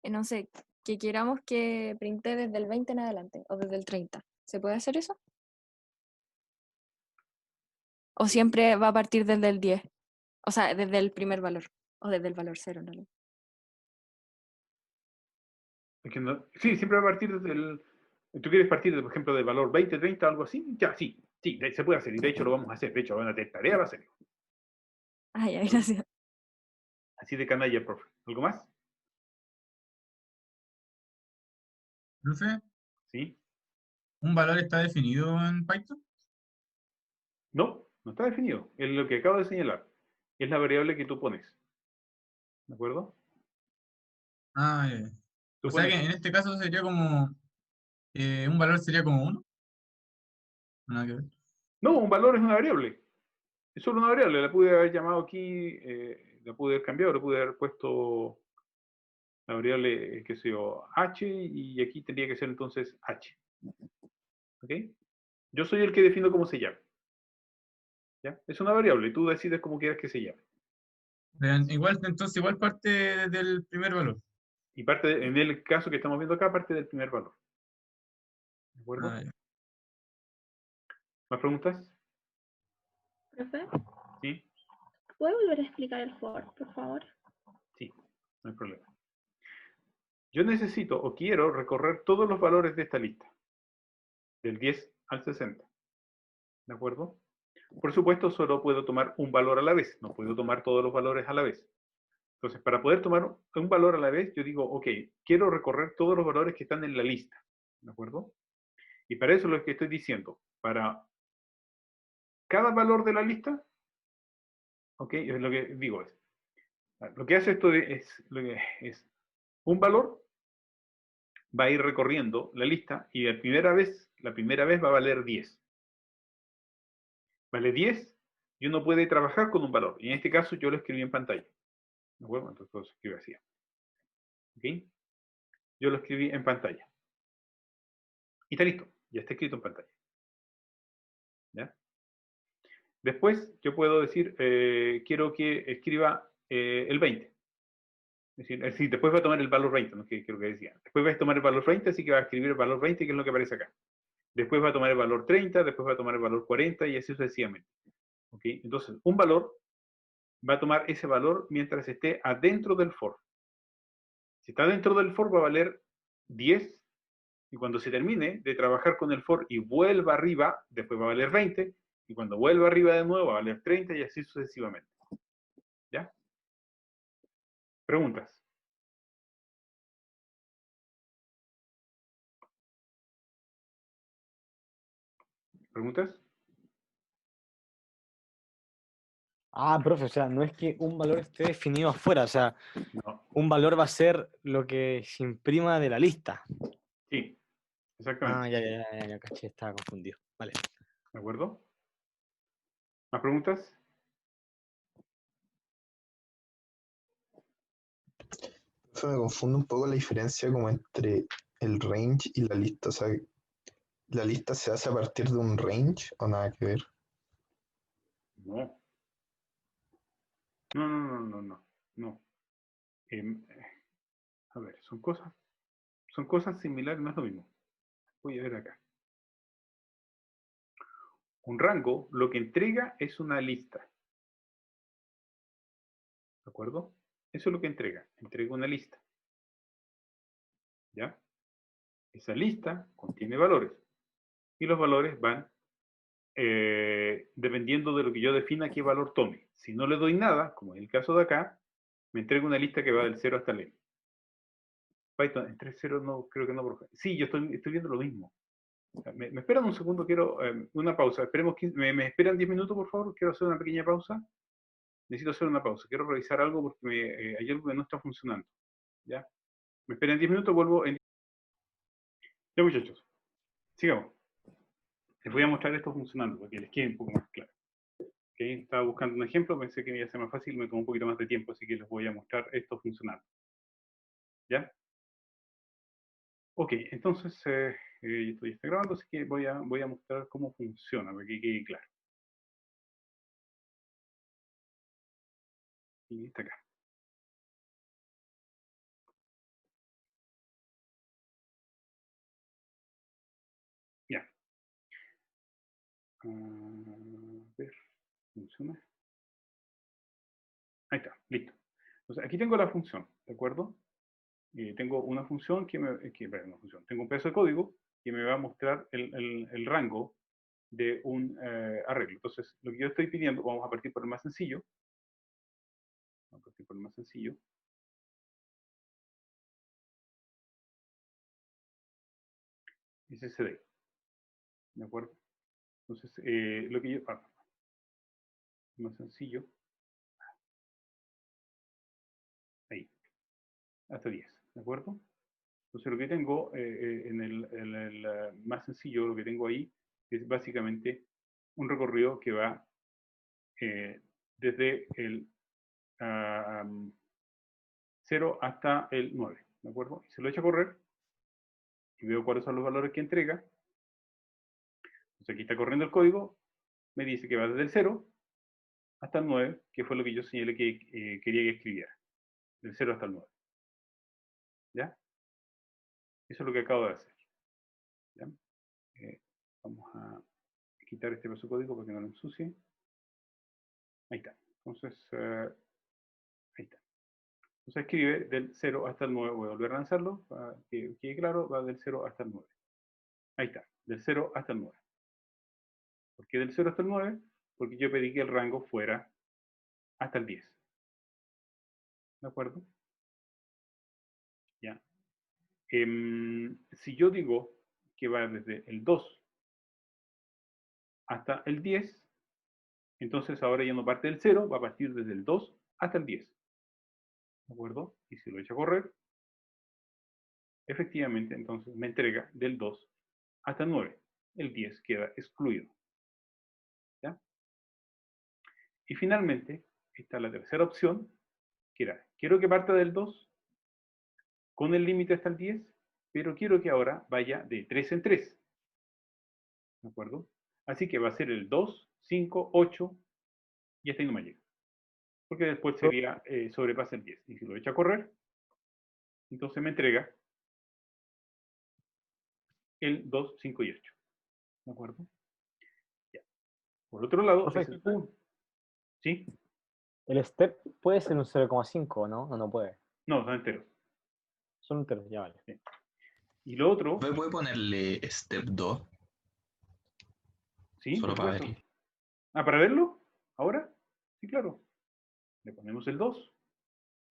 no sé, que queramos que printe desde el 20 en adelante o desde el 30? ¿Se puede hacer eso? ¿O siempre va a partir desde el 10? O sea, desde el primer valor. O desde el valor 0, ¿no? Sí, siempre va a partir desde el... ¿Tú quieres partir, por ejemplo, del valor 20, 30, algo así? Ya, sí, se puede hacer. Y de hecho lo vamos a hacer. De hecho, van a tener tarea para hacerlo. Ay, ay, gracias. Así de canalla, profe. ¿Algo más? Profe, ¿Sí? ¿un valor está definido en Python? No, no está definido. Es lo que acabo de señalar. Es la variable que tú pones. ¿De acuerdo? Ah, ya. Tú O sea que pones... en este caso sería como, un valor sería como 1. Nada que ver. No, un valor es una variable. Es solo una variable. La pude haber llamado aquí, la pude haber cambiado, la pude haber puesto la variable, qué sé yo, h, y aquí tendría que ser entonces h. ¿Ok? Yo soy el que defino cómo se llama. ¿Ya? Es una variable, tú decides cómo quieres que se llame. Vean, igual, entonces igual parte del primer valor. Y parte, en el caso que estamos viendo acá, parte del primer valor. ¿De acuerdo? Ah, ya. ¿Más preguntas? Profe, ¿Sí? ¿puede volver a explicar el for, por favor? Sí, no hay problema. Yo necesito o quiero recorrer todos los valores de esta lista, del 10 al 60. ¿De acuerdo? Por supuesto, solo puedo tomar un valor a la vez, no puedo tomar todos los valores a la vez. Entonces, para poder tomar un valor a la vez, yo digo, ok, quiero recorrer todos los valores que están en la lista. ¿De acuerdo? Y para eso es lo que estoy diciendo. Para cada valor de la lista, ok, es lo que digo es, lo que hace esto es un valor va a ir recorriendo la lista y la primera vez va a valer 10. Vale 10 y uno puede trabajar con un valor. Y en este caso yo lo escribí en pantalla. ¿De acuerdo? Entonces lo escribí así. ¿Ok? Yo lo escribí en pantalla. Y está listo. Ya está escrito en pantalla. ¿Ya? Después yo puedo decir, quiero que escriba el 20. Es decir, después va a tomar el valor 20, ¿no? Que creo que decía. Después va a tomar el valor 20, así que va a escribir el valor 20, que es lo que aparece acá. Después va a tomar el valor 30, después va a tomar el valor 40 y así sucesivamente. ¿Ok? Entonces, un valor va a tomar ese valor mientras esté adentro del for. Si está dentro del for va a valer 10 y cuando se termine de trabajar con el for y vuelva arriba, después va a valer 20 y cuando vuelva arriba de nuevo va a valer 30 y así sucesivamente. ¿Ya? ¿Preguntas? ¿Preguntas? Ah, profe, o sea, no es que un valor esté definido afuera, o sea, No. un valor va a ser lo que se imprima de la lista. Sí, Ah, exactamente. ya, caché, estaba confundido. Vale. ¿De acuerdo? ¿Más preguntas? Eso me confunde un poco la diferencia como entre el range y la lista. O sea, ¿la lista se hace a partir de un range o nada que ver? No. No. A ver, son cosas similares, no es lo mismo. Voy a ver acá. Un rango lo que entrega es una lista. ¿De acuerdo? Eso es lo que entrega. Entrega una lista. ¿Ya? Esa lista contiene valores. Y los valores van dependiendo de lo que yo defina qué valor tome. Si no le doy nada, como en el caso de acá, me entrega una lista que va del 0 hasta el n. Python, entre 0 no, creo que no, profe. Sí, yo estoy viendo lo mismo. Me esperan un segundo, quiero una pausa. Esperemos me esperan 10 minutos, por favor. Quiero hacer una pequeña pausa. Necesito hacer una pausa. Quiero revisar algo porque hay algo que no está funcionando. ¿Ya? Me esperan 10 minutos, vuelvo en... Ya, muchachos. Sigamos. Les voy a mostrar esto funcionando, para que les quede un poco más claro. ¿Okay? Estaba buscando un ejemplo, pensé que me iba a ser más fácil, me tomó un poquito más de tiempo, así que les voy a mostrar esto funcionando. ¿Ya? Ok, entonces, esto ya está grabando, así que voy a mostrar cómo funciona, para que quede claro. Y está acá. Ya. A ver, ¿funciona? Ahí está, listo. Entonces, aquí tengo la función, ¿de acuerdo? Tengo una función tengo un pedazo de código que me va a mostrar el rango de un arreglo. Entonces, lo que yo estoy pidiendo, vamos a partir por el más sencillo. Vamos a partir por el más sencillo. Es ese de ahí. ¿De acuerdo? Entonces, lo que yo... más sencillo. Ahí. Hasta 10. ¿De acuerdo? Entonces, lo que tengo en el más sencillo, lo que tengo ahí es básicamente un recorrido que va desde el 0 hasta el 9, ¿de acuerdo? Y se lo echo a correr y veo cuáles son los valores que entrega. Entonces aquí está corriendo el código, me dice que va desde el 0 hasta el 9, que fue lo que yo señalé que quería que escribiera, del 0 hasta el 9. ¿Ya? Eso es lo que acabo de hacer. ¿Ya? Vamos a quitar este pedazo de código para que no lo ensucie. Ahí está. Entonces, ahí está. Entonces escribe del 0 hasta el 9. Voy a volver a lanzarlo para que quede claro. Va del 0 hasta el 9. Ahí está. Del 0 hasta el 9. ¿Por qué del 0 hasta el 9? Porque yo pedí que el rango fuera hasta el 10. ¿De acuerdo? Ya. Si yo digo que va desde el 2 hasta el 10, entonces ahora ya no parte del 0, va a partir desde el 2 hasta el 10. ¿De acuerdo? Y si lo echo a correr, efectivamente, entonces me entrega del 2 hasta el 9. El 10 queda excluido. ¿Ya? Y finalmente, está la tercera opción, que era, quiero que parta del 2 con el límite hasta el 10, pero quiero que ahora vaya de 3 en 3. ¿De acuerdo? Así que va a ser el 2, 5, 8, y hasta ahí no me llega. Porque después sería, sobrepasa el 10. Y si lo echo a correr, entonces me entrega el 2, 5 y 8. ¿De acuerdo? Ya. Por otro lado, es el 1. ¿Sí? El step puede ser un 0,5, ¿no? ¿O no puede? No, son enteros. Son enteros, ya vale. Sí. Y lo otro... ¿Puede ponerle step 2? Sí, Solo por para supuesto. verlo. Ah, ¿para verlo? ¿Ahora? Sí, claro. Le ponemos el 2.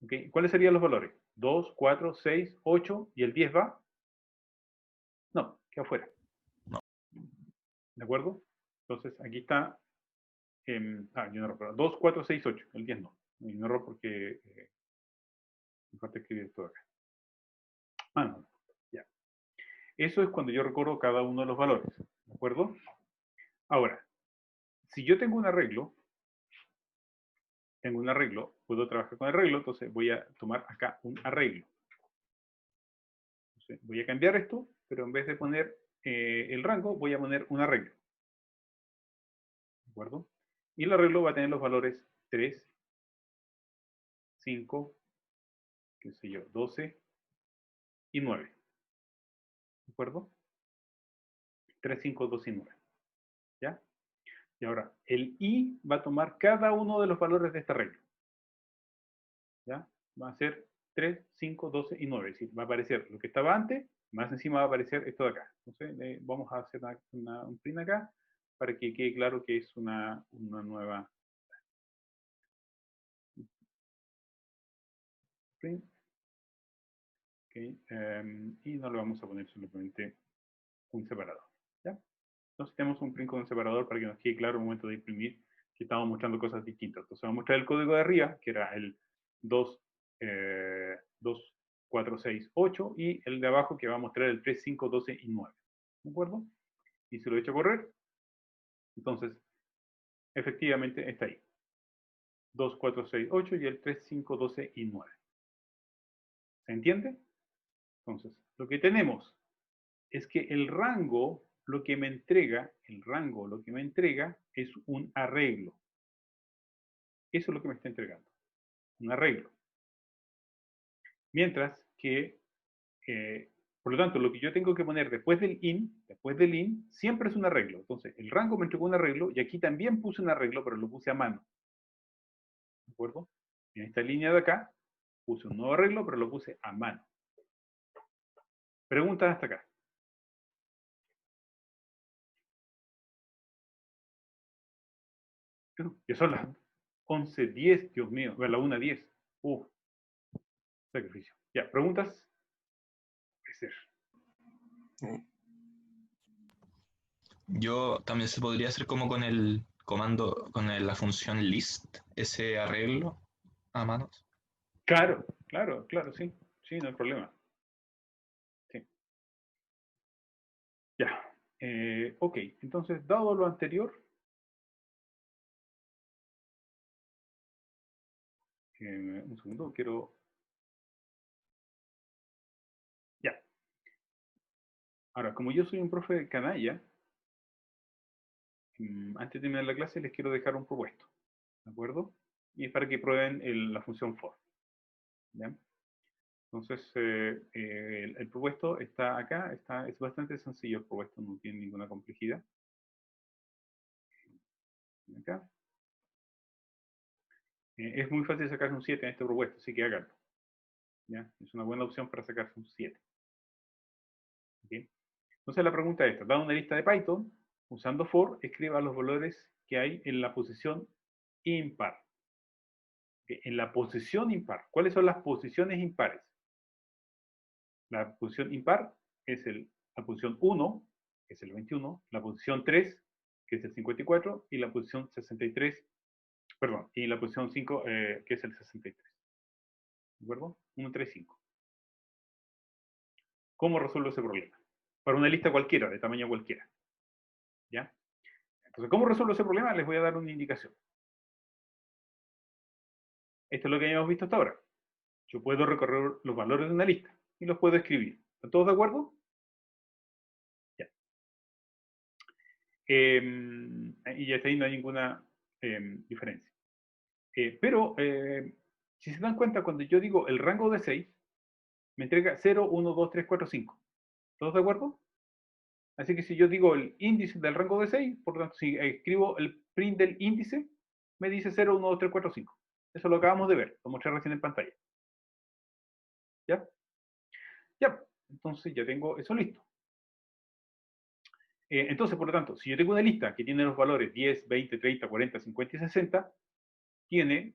¿Okay? ¿Cuáles serían los valores? 2, 4, 6, 8 y el 10 va. No, queda afuera. No. ¿De acuerdo? Entonces, aquí está. Yo no recuerdo. 2, 4, 6, 8. El 10 no. Hay un error porque me falta escribir esto acá. No. Ya. Eso es cuando yo recorro cada uno de los valores. ¿De acuerdo? Ahora, si yo tengo un arreglo, puedo trabajar con arreglo, entonces voy a tomar acá un arreglo. Entonces, voy a cambiar esto, pero en vez de poner el rango, voy a poner un arreglo. ¿De acuerdo? Y el arreglo va a tener los valores 3, 5, qué sé yo, 12 y 9. ¿De acuerdo? 3, 5, 12 y 9. ¿Ya? Y ahora, el i va a tomar cada uno de los valores de este arreglo. ¿Ya? Va a ser 3, 5, 12 y 9. Es decir, va a aparecer lo que estaba antes, más encima va a aparecer esto de acá. Entonces, vamos a hacer un print acá para que quede claro que es una nueva print. Okay. Y no le vamos a poner simplemente un separador. ¿Ya? Entonces tenemos un print con un separador para que nos quede claro al momento de imprimir que estamos mostrando cosas distintas. Entonces vamos a mostrar el código de arriba, que era el 2, 4, 6, 8, y el de abajo que va a mostrar el 3, 5, 12 y 9. ¿De acuerdo? Y si lo he hecho correr, Entonces, efectivamente está ahí. 2, 4, 6, 8 y el 3, 5, 12 y 9. ¿Se entiende? Entonces, lo que tenemos es que el rango lo que me entrega es un arreglo. Eso es lo que me está entregando, un arreglo. Mientras que, por lo tanto, lo que yo tengo que poner después del in, siempre es un arreglo. Entonces, el rango me entregó un arreglo y aquí también puse un arreglo, pero lo puse a mano. ¿De acuerdo? En esta línea de acá puse un nuevo arreglo, pero lo puse a mano. Preguntas hasta acá. Ya son las 11:10, Dios mío, a la 1:10. Sacrificio. Ya, ¿preguntas? Puede ser. Yo también se podría hacer como con el comando, la función list, ese arreglo a manos. Claro, sí. Sí, no hay problema. Sí. Ya. Ok, entonces, dado lo anterior, un segundo, quiero... Ya. Ahora, como yo soy un profe de canalla, antes de terminar la clase les quiero dejar un propuesto, ¿de acuerdo? Y es para que prueben la función for. ¿Ya? Entonces, el propuesto está acá, es bastante sencillo el propuesto, no tiene ninguna complejidad. Acá. Es muy fácil sacarse un 7 en este propuesto, así que háganlo. ¿Ya? Es una buena opción para sacarse un 7. ¿Okay? Entonces la pregunta es esta, dada una lista de Python, usando for, escriba los valores que hay en la posición impar. ¿Okay? En la posición impar. ¿Cuáles son las posiciones impares? La posición impar es la posición 1, que es el 21, la posición 3, que es el 54, y la posición 63, perdón, y la posición 5, que es el 63. ¿De acuerdo? 1, 3, 5. ¿Cómo resuelvo ese problema? Para una lista cualquiera, de tamaño cualquiera. ¿Ya? Entonces, ¿cómo resuelvo ese problema? Les voy a dar una indicación. Esto es lo que habíamos visto hasta ahora. Yo puedo recorrer los valores de una lista y los puedo escribir. ¿Están todos de acuerdo? Ya. Y hasta ahí no hay ninguna diferencia. Pero, si se dan cuenta, cuando yo digo el rango de 6, me entrega 0, 1, 2, 3, 4, 5. ¿Todos de acuerdo? Así que si yo digo el índice del rango de 6, por lo tanto, si escribo el print del índice, me dice 0, 1, 2, 3, 4, 5. Eso lo acabamos de ver, lo mostré recién en pantalla. ¿Ya? Ya, entonces ya tengo eso listo. Entonces, por lo tanto, si yo tengo una lista que tiene los valores 10, 20, 30, 40, 50 y 60, tiene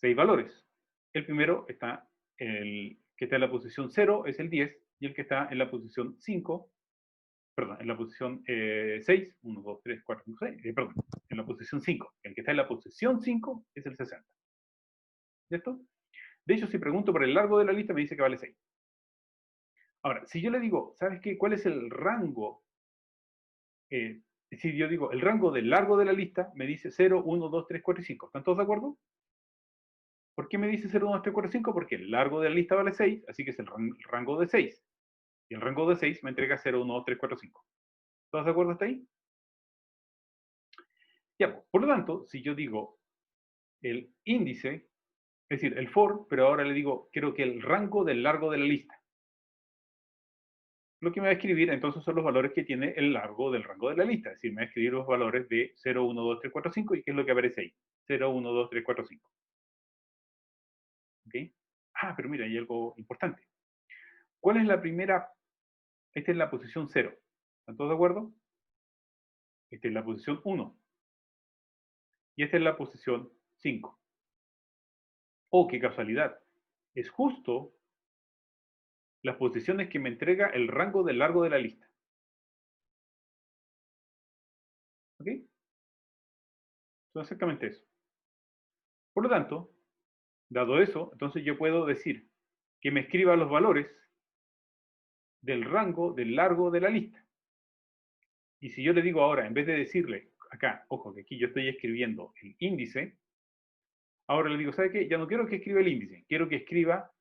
6 valores. El primero está, el que está en la posición 0 es el 10, y el que está en la posición 5, perdón, en la posición 6, 1, 2, 3, 4, 5, 6, perdón, en la posición 5. El que está en la posición 5 es el 60. ¿Cierto? De hecho, si pregunto por el largo de la lista, me dice que vale 6. Ahora, si yo le digo, ¿sabes qué? ¿Cuál es el rango? Si yo digo el rango del largo de la lista, me dice 0, 1, 2, 3, 4 y 5. ¿Están todos de acuerdo? ¿Por qué me dice 0, 1, 2, 3, 4 y 5? Porque el largo de la lista vale 6, así que es el rango de 6. Y el rango de 6 me entrega 0, 1, 2, 3, 4, 5. ¿Todos de acuerdo hasta ahí? Ya, por lo tanto, si yo digo el índice, es decir, el for, pero ahora le digo, quiero que el rango del largo de la lista. Lo que me va a escribir entonces son los valores que tiene el largo del rango de la lista. Es decir, me va a escribir los valores de 0, 1, 2, 3, 4, 5 y qué es lo que aparece ahí. 0, 1, 2, 3, 4, 5. ¿Ok? Ah, pero mira, hay algo importante. ¿Cuál es la primera? Esta es la posición 0. ¿Están todos de acuerdo? Esta es la posición 1. Y esta es la posición 5. ¡Oh, qué casualidad! Es justo las posiciones que me entrega el rango del largo de la lista. ¿Ok? Son exactamente eso. Por lo tanto, dado eso, entonces yo puedo decir que me escriba los valores del rango del largo de la lista. Y si yo le digo ahora, en vez de decirle, acá, ojo, que aquí yo estoy escribiendo el índice, ahora le digo, ¿sabe qué? Ya no quiero que escriba el índice, quiero que escriba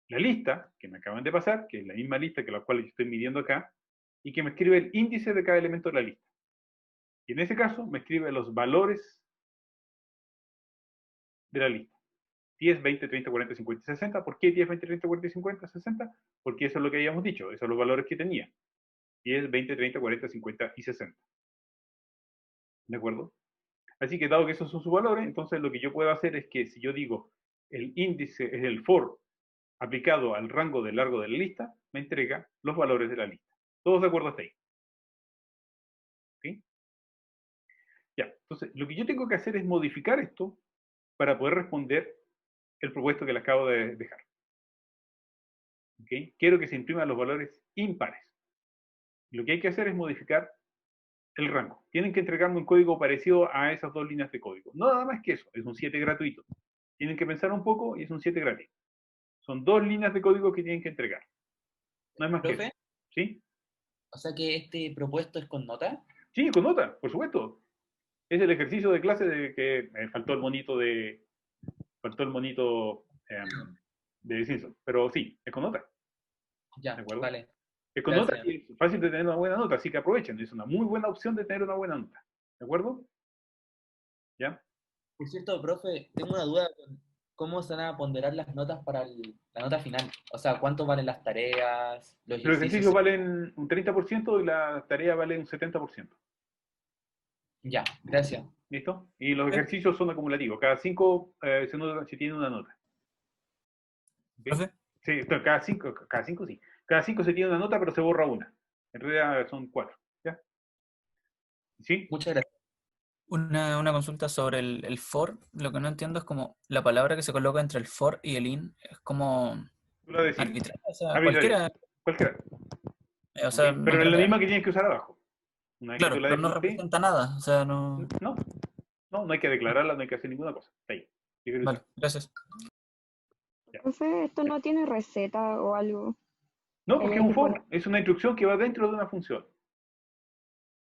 la lista que me acaban de pasar, que es la misma lista que la cual yo estoy midiendo acá, y que me escribe el índice de cada elemento de la lista. Y en ese caso me escribe los valores de la lista. 10, 20, 30, 40, 50 y 60. ¿Por qué 10, 20, 30, 40, 50, 60? Porque eso es lo que habíamos dicho, esos son los valores que tenía. 10, 20, 30, 40, 50 y 60. ¿De acuerdo? Así que dado que esos son sus valores, entonces lo que yo puedo hacer es que si yo digo el índice es el for aplicado al rango de largo de la lista, me entrega los valores de la lista. ¿Todos de acuerdo hasta ahí? ¿Sí? Ya, entonces lo que yo tengo que hacer es modificar esto para poder responder el propuesto que le acabo de dejar. ¿Okay? Quiero que se impriman los valores impares. Lo que hay que hacer es modificar el rango. Tienen que entregarme un código parecido a esas dos líneas de código. No nada más que eso, es un 7 gratuito. Tienen que pensar un poco y es un 7 gratis. Son dos líneas de código que tienen que entregar. No es más que ¿Profe? eso. ¿Sí? O sea que este propuesto es con nota. Sí, con nota, por supuesto. Es el ejercicio de clase de que faltó el monito de Simpson. Pero sí, es con nota. Ya, ¿De acuerdo? vale. Es con nota Gracias. y es fácil de tener una buena nota, así que aprovechen. Es una muy buena opción de tener una buena nota. ¿De acuerdo? ¿Ya? Por cierto, profe, tengo una duda con cómo se van a ponderar las notas para la nota final. O sea, ¿cuánto valen las tareas, los Los ejercicios ejercicios? valen un 30% y la tarea vale un 70%. Ya, gracias. ¿Listo? Y los ejercicios son acumulativos. Cada 5 se tiene una nota. ¿Ok? Sí, entonces, cada 5 sí. Cada 5 se tiene una nota, pero se borra una. En realidad son 4. ¿Ya? ¿Sí? Muchas gracias. Una consulta sobre el for. Lo que no entiendo es como la palabra que se coloca entre el for y el in es como Tú la decides. arbitraria, o sea, Arbitraria. cualquiera. Cualquiera. O sea, ¿Ok? no Pero es creo la que. misma que tienes que usar abajo. Una vez que Claro, tú la pero no declaraste, representa nada. O sea, no. no hay que declararla, no hay que hacer ninguna cosa. Está ahí. Tienes que Vale, usar. gracias. Profe, ¿esto no tiene receta o algo? No, que porque haya es un que poner? for. Es una instrucción que va dentro de una función.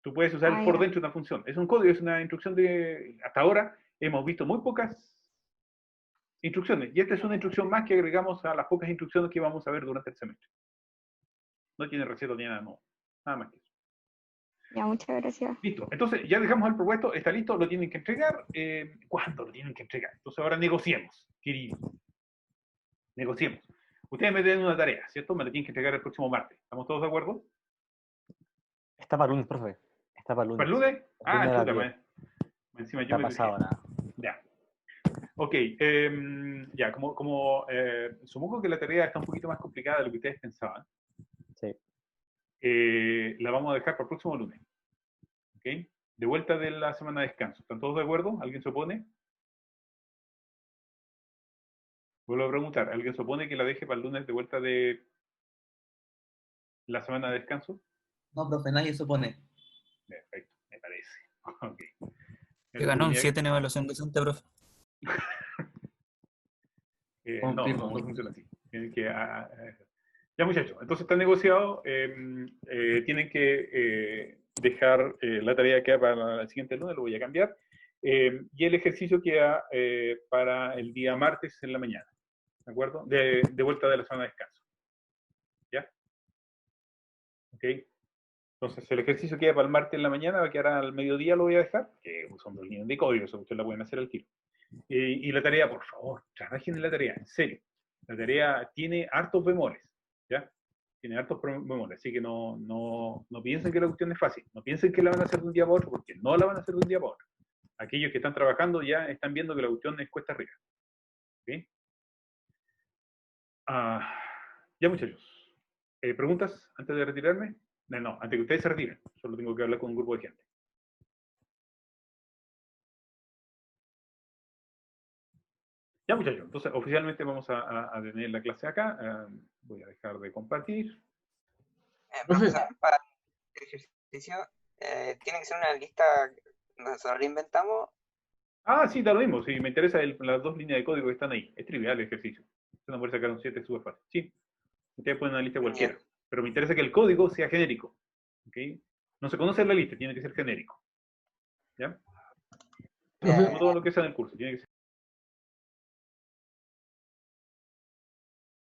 Tú puedes usar el Ah, for ya. dentro de una función. Es un código, es una instrucción de... Hasta ahora hemos visto muy pocas instrucciones. Y esta es una instrucción más que agregamos a las pocas instrucciones que vamos a ver durante el semestre. No tiene receta ni nada, no. Nada más que eso. Ya, muchas gracias. Listo. Entonces, ya dejamos el propuesto, está listo, lo tienen que entregar. ¿Cuándo lo tienen que entregar? Entonces, ahora negociemos, queridos. Negociemos. Ustedes me den una tarea, ¿cierto? Me la tienen que entregar el próximo martes. ¿Estamos todos de acuerdo? Está para lunes, profe. Está para lunes. ¿Para el lunes? Ah, Lunes a las chuta, 10. encima yo Está me pasado dije. nada. Ya. Ok, ya, supongo que la tarea está un poquito más complicada de lo que ustedes pensaban. Sí. La vamos a dejar para el próximo lunes. ¿Ok? De vuelta de la semana de descanso. ¿Están todos de acuerdo? ¿Alguien se opone? Vuelvo a preguntar, ¿alguien se opone que la deje para el lunes de vuelta de la semana de descanso? No, profe, nadie se opone. Perfecto, me parece. Ok. Que ganó un 7 en evaluación docente, profe. No funciona así. Tienen que, ya, muchachos, entonces está negociado. Tienen que dejar la tarea que queda para el siguiente lunes, lo voy a cambiar. Y el ejercicio queda para el día martes en la mañana. ¿De acuerdo? De vuelta de la zona de descanso. ¿Ya? ¿Ok? Entonces, el ejercicio queda para el martes en la mañana, va a quedar al mediodía, lo voy a dejar, que son dos líneas de código, eso ustedes la pueden hacer al tiro. Y la tarea, por favor, trabajen en la tarea, en serio. La tarea tiene hartos bemoles, ¿ya? Tiene hartos bemoles, así que no piensen que la cuestión es fácil, no piensen que la van a hacer de un día para otro, porque no la van a hacer de un día para otro. Aquellos que están trabajando ya están viendo que la cuestión es cuesta arriba. ¿Ok? Ya, muchachos. ¿Preguntas antes de retirarme? No, antes que ustedes se retiren. Solo tengo que hablar con un grupo de gente. Ya, muchachos. Entonces, oficialmente vamos a tener la clase acá. Voy a dejar de compartir. Profesor, para el ejercicio, ¿tiene que ser una lista nosotros la inventamos? Ah, sí, da lo mismo. Sí, me interesa las dos líneas de código que están ahí. Es trivial el ejercicio. Usted no puede sacar un 7, es súper fácil. Sí, ustedes pueden una lista cualquiera. Pero me interesa que el código sea genérico. ¿Ok? No se conoce la lista, tiene que ser genérico. ¿Ya? Profe, No todo lo que sea en el curso, tiene que